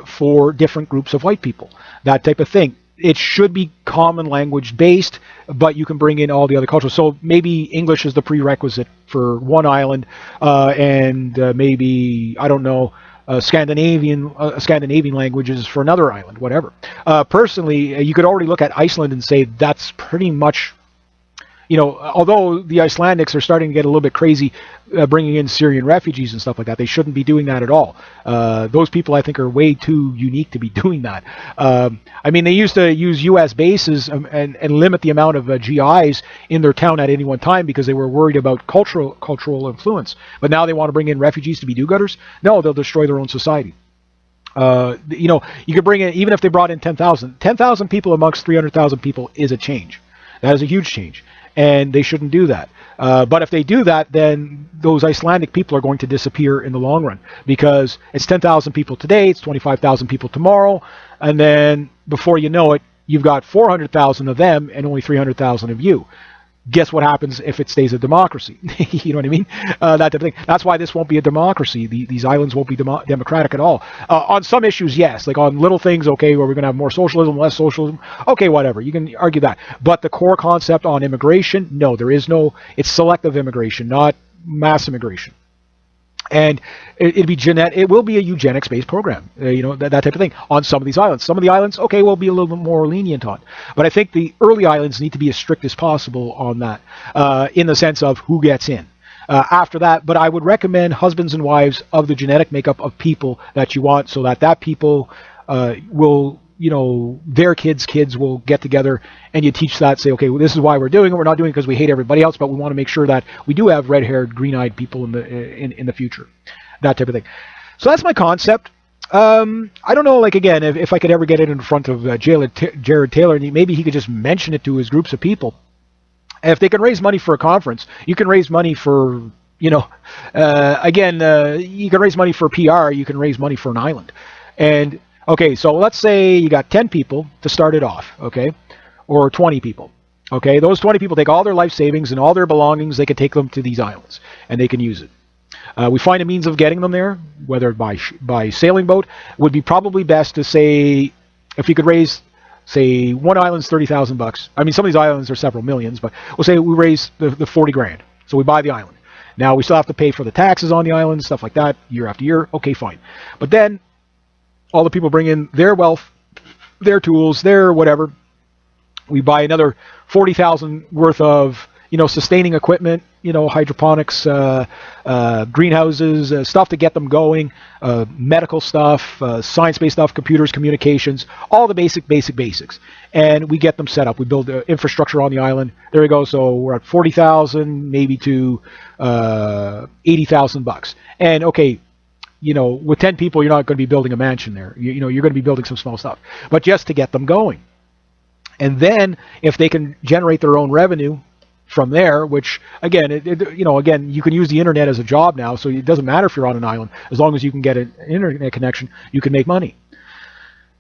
for different groups of white people, that type of thing. It should be common language based, but you can bring in all the other cultures. So maybe English is the prerequisite for one island, and maybe, I don't know, Scandinavian languages for another island, whatever. Personally, you could already look at Iceland and say that's pretty much, although the Icelandics are starting to get a little bit crazy, bringing in Syrian refugees and stuff like that, they shouldn't be doing that at all. Those people, I think, are way too unique to be doing that. They used to use U.S. bases and limit the amount of GIs in their town at any one time because they were worried about cultural influence. But now they want to bring in refugees to be do-gooders? No, they'll destroy their own society. You could bring in, even if they brought in 10,000 people amongst 300,000 people is a change. That is a huge change. And they shouldn't do that. But if they do that, then those Icelandic people are going to disappear in the long run, because it's 10,000 people today, it's 25,000 people tomorrow, and then before you know it, you've got 400,000 of them and only 300,000 of you. Guess what happens if it stays a democracy? You know what I mean? That type of thing. That's why this won't be a democracy. These islands won't be democratic at all. On some issues, yes. Like on little things, okay, where we're going to have more socialism, less socialism. Okay, whatever. You can argue that. But the core concept on immigration, no, there is no. It's selective immigration, not mass immigration. And it will be a eugenics-based program, that type of thing on some of these islands. Some of the islands, okay, we'll be a little bit more lenient on. But I think the early islands need to be as strict as possible on that, in the sense of who gets in. After that, but I would recommend husbands and wives of the genetic makeup of people that you want, so that people will, their kids will get together, and you teach that, say, okay, well, this is why we're doing it. We're not doing it because we hate everybody else, but we want to make sure that we do have red-haired, green-eyed people in the future, that type of thing. So that's my concept. I don't know, like, again, if I could ever get it in front of Jared Taylor, and maybe he could just mention it to his groups of people. If they can raise money for a conference, you can raise money for, you can raise money for PR, you can raise money for an island. And okay, so let's say you got 10 people to start it off, okay, or 20 people. Okay, those 20 people take all their life savings and all their belongings, they can take them to these islands, and they can use it. We find a means of getting them there, whether by sailing boat. Would be probably best to say, if you could raise, say, one island's $30,000. I mean, some of these islands are several millions, but we'll say we raise the 40 grand. So we buy the island. Now we still have to pay for the taxes on the island, stuff like that, year after year. Okay, fine. But then all the people bring in their wealth, their tools, their whatever. We buy another 40,000 worth of, sustaining equipment, hydroponics, greenhouses, stuff to get them going, medical stuff, science-based stuff, computers, communications, all the basics. And we get them set up. We build infrastructure on the island. There we go. So we're at 40,000, maybe to $80,000. And okay, with 10 people, you're not going to be building a mansion there. You're going to be building some small stuff, but just to get them going. And then if they can generate their own revenue from there, which again, again, you can use the internet as a job now, so it doesn't matter if you're on an island. As long as you can get an internet connection, you can make money.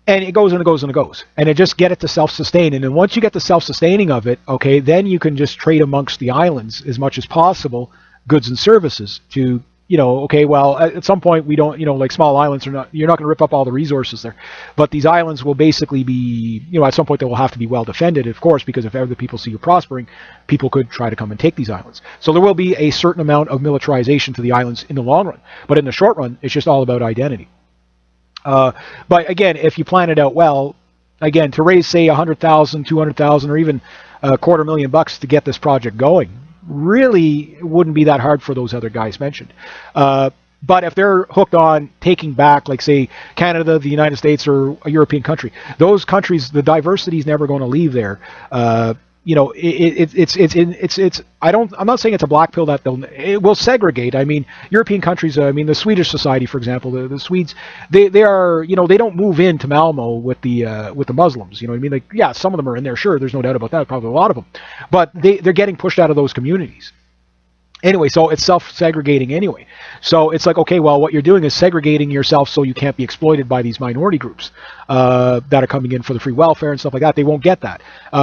And it goes and it goes and it goes. And it just get it to self-sustain. And then once you get the self-sustaining of it, okay, then you can just trade amongst the islands as much as possible, goods and services to, okay, well, at some point we don't, like small islands you're not going to rip up all the resources there. But these islands will basically be, at some point they will have to be well defended, of course, because if other people see you prospering, people could try to come and take these islands. So there will be a certain amount of militarization to the islands in the long run. But in the short run, it's just all about identity. But again, if you plan it out well, again, to raise, say, 100,000, 200,000, or even $250,000 to get this project going, really wouldn't be that hard for those other guys mentioned. But if they're hooked on taking back, like, say, Canada, the United States, or a European country, those countries, the diversity is never going to leave there. I'm not saying it's a black pill that it will segregate. I mean, European countries, the Swedish society, for example, the Swedes, they are, they don't move into Malmo with the Muslims. You know what I mean? Like, yeah, some of them are in there. Sure, there's no doubt about that. Probably a lot of them, but they're getting pushed out of those communities. Anyway, so it's self-segregating anyway. So it's like, okay, well, what you're doing is segregating yourself so you can't be exploited by these minority groups that are coming in for the free welfare and stuff like that. They won't get that.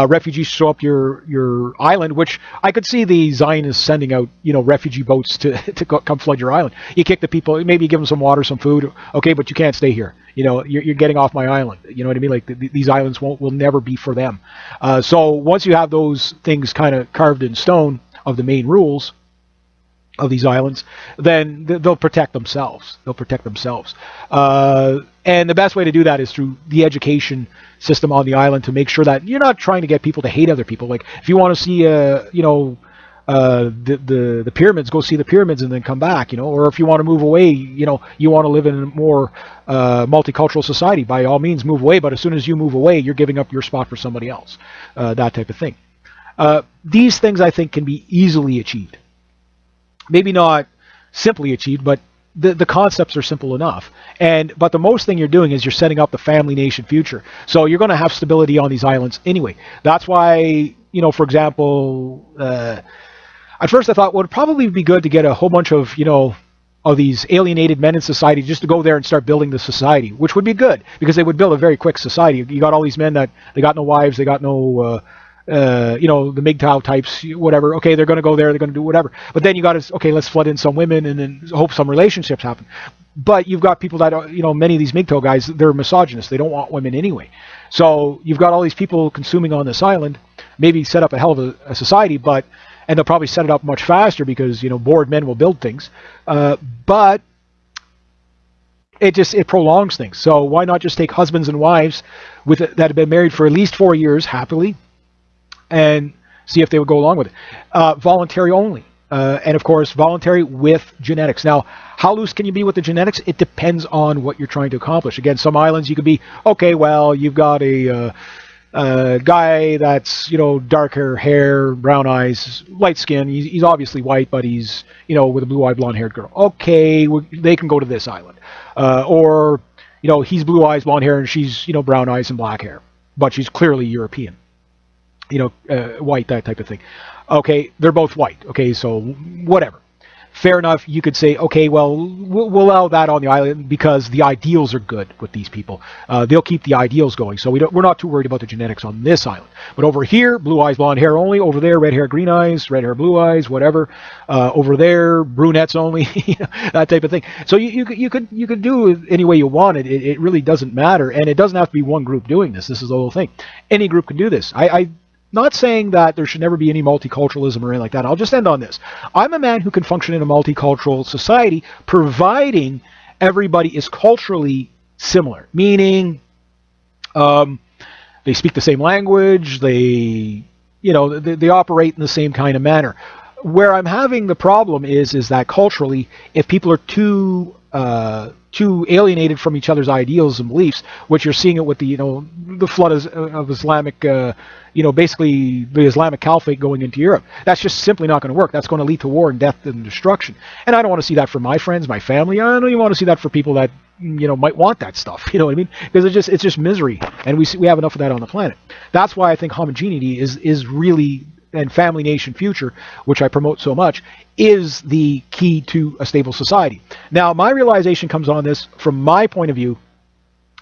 Refugees show up your island, which I could see the Zionists sending out, refugee boats to come flood your island. You kick the people, maybe you give them some water, some food, okay, but you can't stay here. You're getting off my island. You know what I mean? Like these islands will never be for them. So once you have those things kind of carved in stone of the main rules of these islands, then they'll protect themselves. And the best way to do that is through the education system on the island, to make sure that you're not trying to get people to hate other people. Like if you want to see, the pyramids, go see the pyramids and then come back, or if you want to move away, you want to live in a more multicultural society, by all means move away. But as soon as you move away, you're giving up your spot for somebody else, that type of thing. These things I think can be easily achieved. Maybe not simply achieved, but the concepts are simple enough. But the most thing you're doing is you're setting up the family nation future. So you're going to have stability on these islands anyway. That's why, for example, at first I thought, well, it would probably be good to get a whole bunch of, of these alienated men in society just to go there and start building the society, which would be good because they would build a very quick society. You got all these men that they got no wives, they got no the MGTOW types, whatever. Okay, they're going to go there, they're going to do whatever. But then you got to, okay, let's flood in some women and then hope some relationships happen. But you've got people that, many of these MGTOW guys, they're misogynists. They don't want women anyway. So you've got all these people consuming on this island, maybe set up a hell of a society, and they'll probably set it up much faster because, bored men will build things. But it prolongs things. So why not just take husbands and wives that have been married for at least 4 years happily, and see if they would go along with it. Voluntary only. And of course, voluntary with genetics. Now, how loose can you be with the genetics? It depends on what you're trying to accomplish. Again, some islands you could be, okay, well, you've got a guy that's, dark hair, brown eyes, light skin. He's obviously white, but he's, with a blue-eyed, blonde-haired girl. Okay, they can go to this island. Or, he's blue eyes, blonde hair, and she's, brown eyes and black hair. But she's clearly European. White, that type of thing. Okay, they're both white. Okay, so whatever. Fair enough. You could say, okay, well, we'll allow that on the island because the ideals are good with these people. They'll keep the ideals going. So we're not too worried about the genetics on this island. But over here, blue eyes, blonde hair only. Over there, red hair, green eyes, red hair, blue eyes, whatever. Over there, brunettes only. That type of thing. So you could do it any way you want. It really doesn't matter, and it doesn't have to be one group doing this. This is the whole thing. Any group can do this. Not saying that there should never be any multiculturalism or anything like that. I'll just end on this. I'm a man who can function in a multicultural society, providing everybody is culturally similar. Meaning, they speak the same language. They operate in the same kind of manner. Where I'm having the problem is that culturally, if people are too alienated from each other's ideals and beliefs, which you're seeing it with the flood of Islamic, basically the Islamic Caliphate going into Europe. That's just simply not going to work. That's going to lead to war and death and destruction. And I don't want to see that for my friends, my family. I don't even want to see that for people that might want that stuff. You know what I mean? Because it's just misery, and we have enough of that on the planet. That's why I think homogeneity is really, and family nation future, which I promote so much, is the key to a stable society. Now, my realization comes on this from my point of view,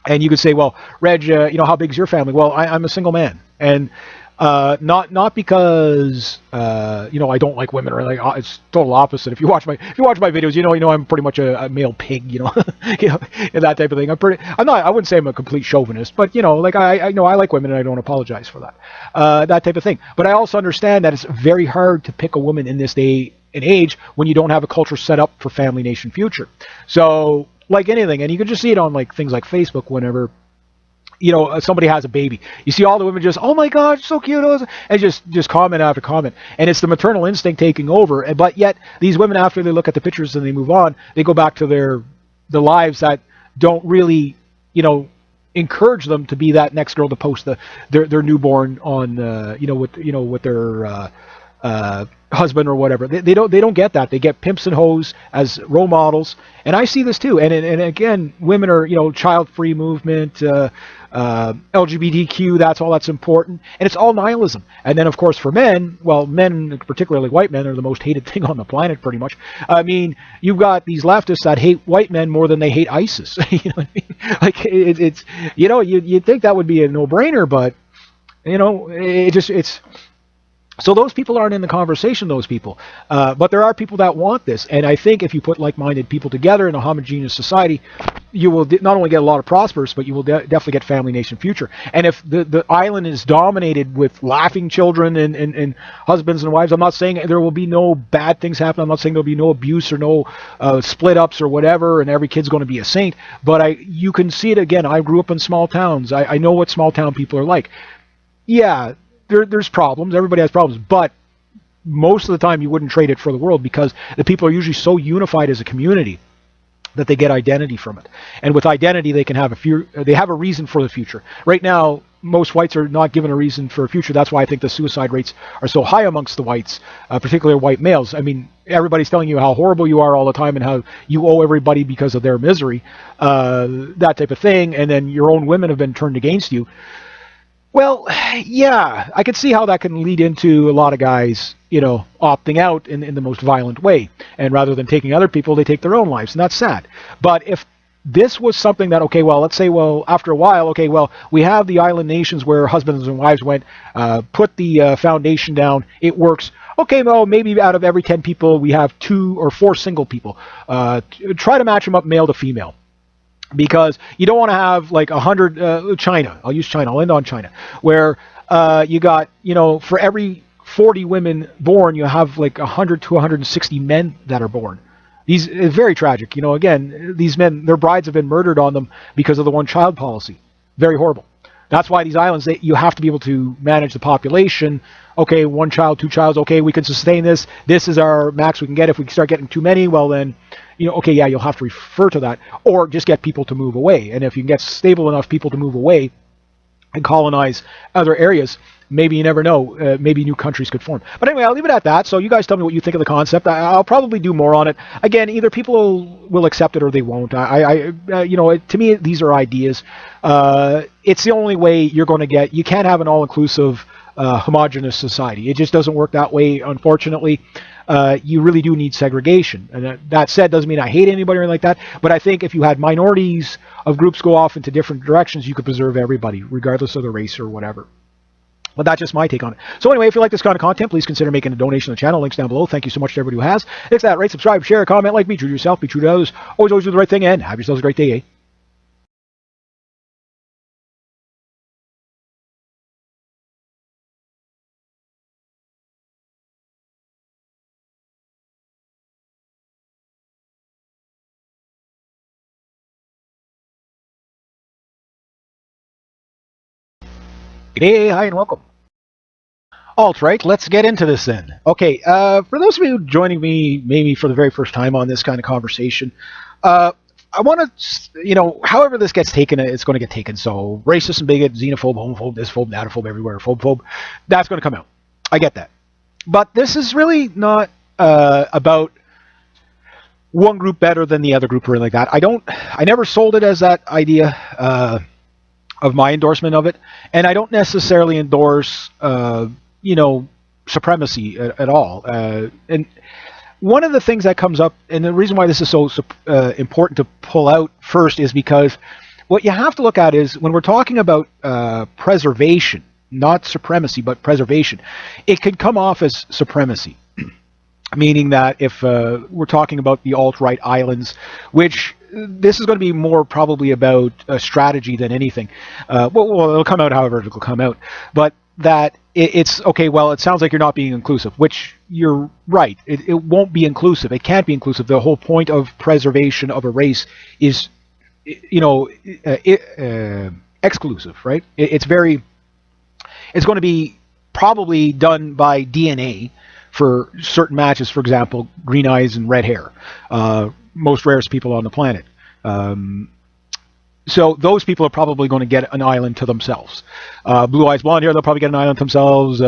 and you could say, well, Reg, how big is your family? Well, I'm a single man, and not because I don't like women or like it's total opposite. If you watch my videos, you know I'm pretty much a male pig, and that type of thing. I wouldn't say I'm a complete chauvinist, but I like women and I don't apologize for that. That type of thing. But I also understand that it's very hard to pick a woman in this day and age when you don't have a culture set up for family nation future. So like anything, and you can just see it on like things like Facebook whenever somebody has a baby. You see all the women just, oh my God, so cute, and just comment after comment. And it's the maternal instinct taking over. But yet these women, after they look at the pictures and they move on, they go back to their lives that don't really, encourage them to be that next girl to post their newborn on, with their husband or whatever. They don't get that. They get pimps and hoes as role models, and I see this too. And again, women are, child free movement, LGBTQ. That's important, and it's all nihilism. And then of course for men, well, men, particularly white men, are the most hated thing on the planet, pretty much. I mean, you've got these leftists that hate white men more than they hate ISIS. You know what I mean? Like it's you'd think that would be a no brainer, but it's. So those people aren't in the conversation, those people. But there are people that want this. And I think if you put like-minded people together in a homogeneous society, you will not only get a lot of prosperous, but you will definitely get family, nation, future. And if the island is dominated with laughing children and husbands and wives, I'm not saying there will be no bad things happen. I'm not saying there'll be no abuse or no split-ups or whatever, and every kid's going to be a saint. But you can see it again. I grew up in small towns. I know what small-town people are like. Yeah, there's problems. Everybody has problems, but most of the time you wouldn't trade it for the world because the people are usually so unified as a community that they get identity from it. And with identity, they can have they have a reason for the future. Right now, most whites are not given a reason for a future. That's why I think the suicide rates are so high amongst the whites, particularly white males. I mean, everybody's telling you how horrible you are all the time and how you owe everybody because of their misery, that type of thing. And then your own women have been turned against you. Well, yeah, I could see how that can lead into a lot of guys, opting out in the most violent way. And rather than taking other people, they take their own lives. And that's sad. But if this was something that, okay, well, let's say, well, after a while, okay, well, we have the island nations where husbands and wives went, put the foundation down, it works. Okay, well, maybe out of every 10 people, we have 2 or 4 single people. Try to match them up male to female. Because you don't want to have like 100, China, I'll use China, I'll end on China, where you got, for every 40 women born, you have like 100 to 160 men that are born. It's very tragic. Again, these men, their brides have been murdered on them because of the one-child policy. Very horrible. That's why these islands, you have to be able to manage the population. Okay, 1 child, 2 childs, okay, we can sustain this. This is our max we can get. If we start getting too many, well then, okay, yeah, you'll have to refer to that, or just get people to move away. And if you can get stable enough people to move away and colonize other areas, maybe, you never know, maybe new countries could form. But anyway, I'll leave it at that. So you guys tell me what you think of the concept. I'll probably do more on it. Again, either people will accept it or they won't. To me, these are ideas. It's the only way you're going to get. You can't have an all-inclusive, homogenous society. It just doesn't work that way, unfortunately. You really do need segregation. And that said, doesn't mean I hate anybody or anything like that, but I think if you had minorities of groups go off into different directions, you could preserve everybody, regardless of the race or whatever. But that's just my take on it. So anyway, if you like this kind of content, please consider making a donation to the channel. Links down below. Thank you so much to everybody who has. Hit that, rate, subscribe, share, comment, like. Be true to yourself, be true to others. Always do the right thing, and have yourselves a great day, eh? Hey, hi, and welcome. Alt-right, let's get into this then. Okay, for those of you joining me maybe for the very first time on this kind of conversation, I want to, however this gets taken, it's going to get taken. So racist and bigot, xenophobe, homophobe, thisphobe, natophobe, everywhere, phobophobe, that's going to come out. I get that. But this is really not about one group better than the other group or anything like that. I never sold it as that idea of my endorsement of it, and I don't necessarily endorse, supremacy at all. And one of the things that comes up, and the reason why this is so important to pull out first, is because what you have to look at is when we're talking about preservation, not supremacy, but preservation, it could come off as supremacy. Meaning that if we're talking about the alt-right islands, which this is going to be more probably about a strategy than anything. Well, it'll come out however it'll come out. But that it's, okay, well, it sounds like you're not being inclusive, which you're right. It won't be inclusive. It can't be inclusive. The whole point of preservation of a race is, exclusive, right? It's going to be probably done by DNA for certain matches, for example, green eyes and red hair, most rarest people on the planet. So those people are probably going to get an island to themselves. Blue Eyes Blonde Hair, they'll probably get an island to themselves.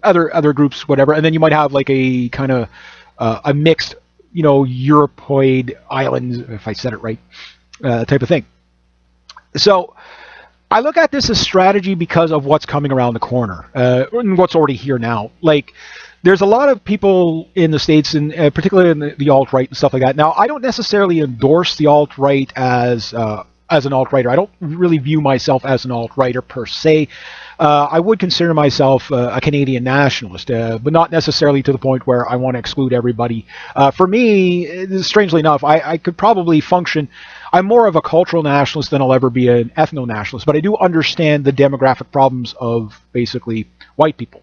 Other groups, whatever. And then you might have like a kind of a mixed, Europoid islands, if I said it right, type of thing. So I look at this as strategy because of what's coming around the corner, and what's already here now. Like, there's a lot of people in the States, and particularly in the alt-right and stuff like that. Now, I don't necessarily endorse the alt-right as an alt-righter. I don't really view myself as an alt-righter per se. I would consider myself a Canadian nationalist, but not necessarily to the point where I want to exclude everybody. For me, strangely enough, I could probably function. I'm more of a cultural nationalist than I'll ever be an ethno-nationalist, but I do understand the demographic problems of basically white people.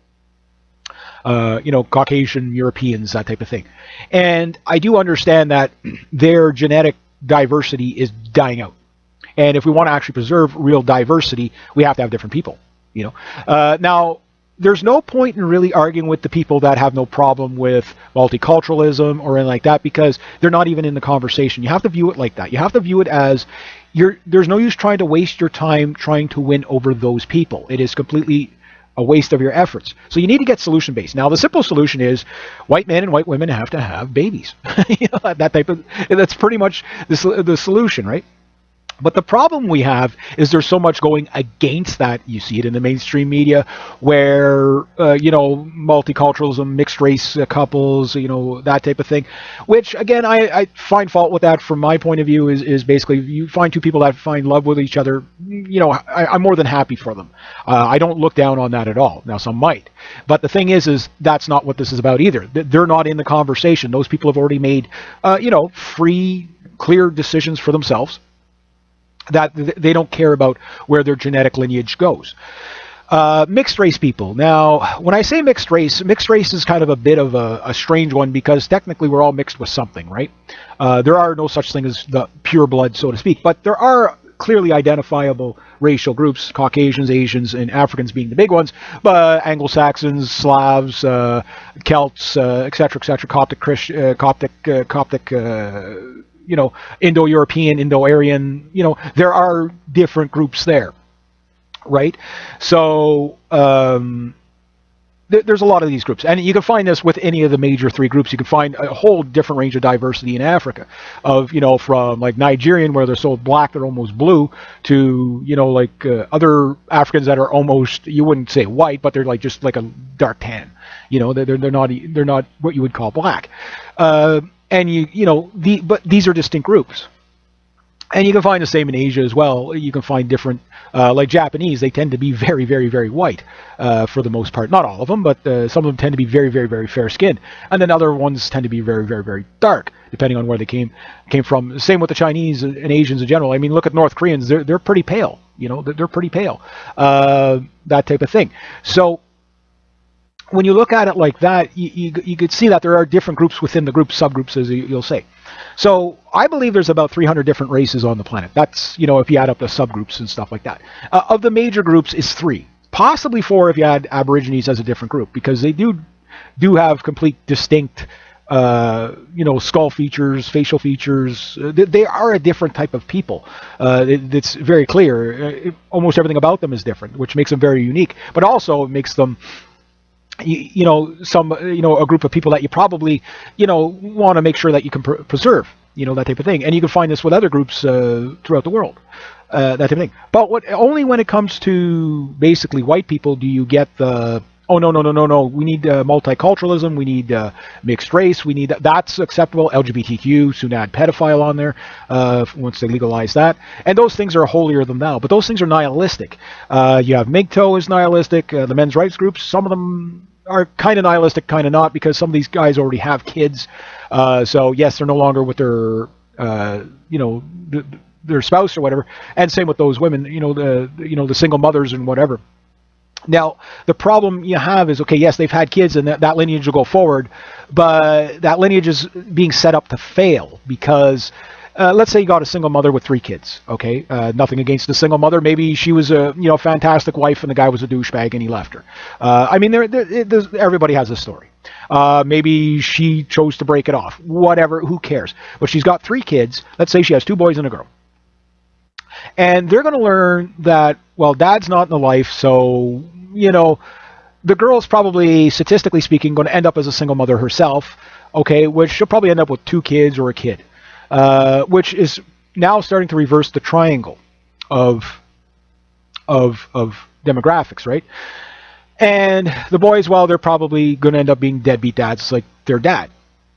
Caucasian Europeans, that type of thing. And I do understand that their genetic diversity is dying out. And if we want to actually preserve real diversity, we have to have different people. Now, there's no point in really arguing with the people that have no problem with multiculturalism or anything like that, because they're not even in the conversation. You have to view it like that. You have to view it as there's no use trying to waste your time trying to win over those people. It is completely a waste of your efforts. So you need to get solution based. Now, the simple solution is white men and white women have to have babies. That's pretty much the solution, right? But the problem we have is there's so much going against that. You see it in the mainstream media where, multiculturalism, mixed race couples, that type of thing, which, again, I find fault with that from my point of view is basically you find two people that find love with each other, I'm more than happy for them. I don't look down on that at all. Now, some might. But the thing is that's not what this is about either. They're not in the conversation. Those people have already made, free, clear decisions for themselves, that they don't care about where their genetic lineage goes. Mixed race people. Now, when I say mixed race is kind of a bit of a strange one, because technically we're all mixed with something, right? There are no such thing as the pure blood, so to speak, but there are clearly identifiable racial groups, Caucasians, Asians, and Africans being the big ones, but Anglo-Saxons, Slavs, Celts, etc., Coptic, Indo-European, Indo-Aryan, there are different groups there, right? So there's a lot of these groups, and you can find this with any of the major three groups. You can find a whole different range of diversity in Africa, of from like Nigerian, where they're so black they're almost blue, to other Africans that are almost, you wouldn't say white, but they're like just like a dark tan. They're not what you would call black. But these are distinct groups. And you can find the same in Asia as well. You can find different, like Japanese, they tend to be very, very, very white for the most part. Not all of them, but some of them tend to be very, very, very fair-skinned. And then other ones tend to be very, very, very dark, depending on where they came from. Same with the Chinese and Asians in general. I mean, look at North Koreans. They're pretty pale. They're pretty pale. That type of thing. So when you look at it like that, you could see that there are different groups within the group, subgroups, as you'll say. So I believe there's about 300 different races on the planet. That's, if you add up the subgroups and stuff like that. Of the major groups is 3, possibly 4 if you add Aborigines as a different group, because they do have complete distinct, skull features, facial features. They are a different type of people. It's very clear. Almost everything about them is different, which makes them very unique, but also it makes them a group of people that you probably, want to make sure that you can preserve, that type of thing. And you can find this with other groups throughout the world, that type of thing. But only when it comes to basically white people do you get the, oh, no, we need multiculturalism, we need mixed race, we need, that's acceptable, LGBTQ, soon add pedophile on there once they legalize that. And those things are holier than thou, but those things are nihilistic. You have MGTOW is nihilistic, the men's rights groups, some of them are kind of nihilistic, kind of not, because some of these guys already have kids. So yes, they're no longer with their, their spouse or whatever. And same with those women, the single mothers and whatever. Now, the problem you have is, okay, yes, they've had kids and that lineage will go forward, but that lineage is being set up to fail because let's say you got a single mother with 3 kids, okay? Nothing against the single mother. Maybe she was a fantastic wife and the guy was a douchebag and he left her. I mean, everybody has a story. Maybe she chose to break it off. Whatever, who cares? But she's got 3 kids. Let's say she has 2 boys and a girl. And they're going to learn that, well, dad's not in the life, so, the girl's probably, statistically speaking, going to end up as a single mother herself, okay, which she'll probably end up with 2 kids or a kid, which is now starting to reverse the triangle of demographics, right? And the boys, well, they're probably going to end up being deadbeat dads like their dad.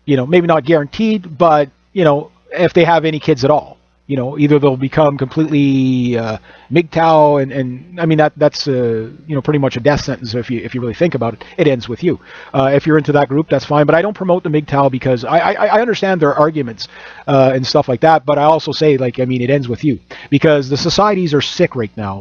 Maybe not guaranteed, but, if they have any kids at all. Either they'll become completely MGTOW, and I mean that's pretty much a death sentence if you really think about it. It ends with you. If you're into that group, that's fine. But I don't promote the MGTOW because I understand their arguments and stuff like that. But I also say, it ends with you because the societies are sick right now.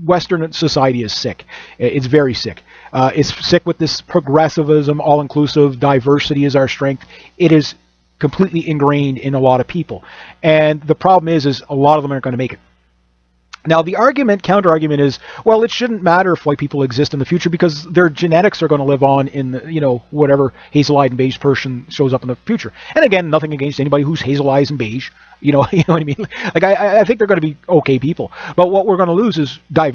Western society is sick. It's very sick. It's sick with this progressivism, all-inclusive, diversity is our strength. It is completely ingrained in a lot of people. And the problem is a lot of them aren't going to make it. Now, the counter-argument is, well, it shouldn't matter if white people exist in the future because their genetics are going to live on in, whatever hazel-eyed and beige person shows up in the future. And again, nothing against anybody who's hazel-eyed and beige. You know what I mean? I think they're going to be okay people. But what we're going to lose is diversity.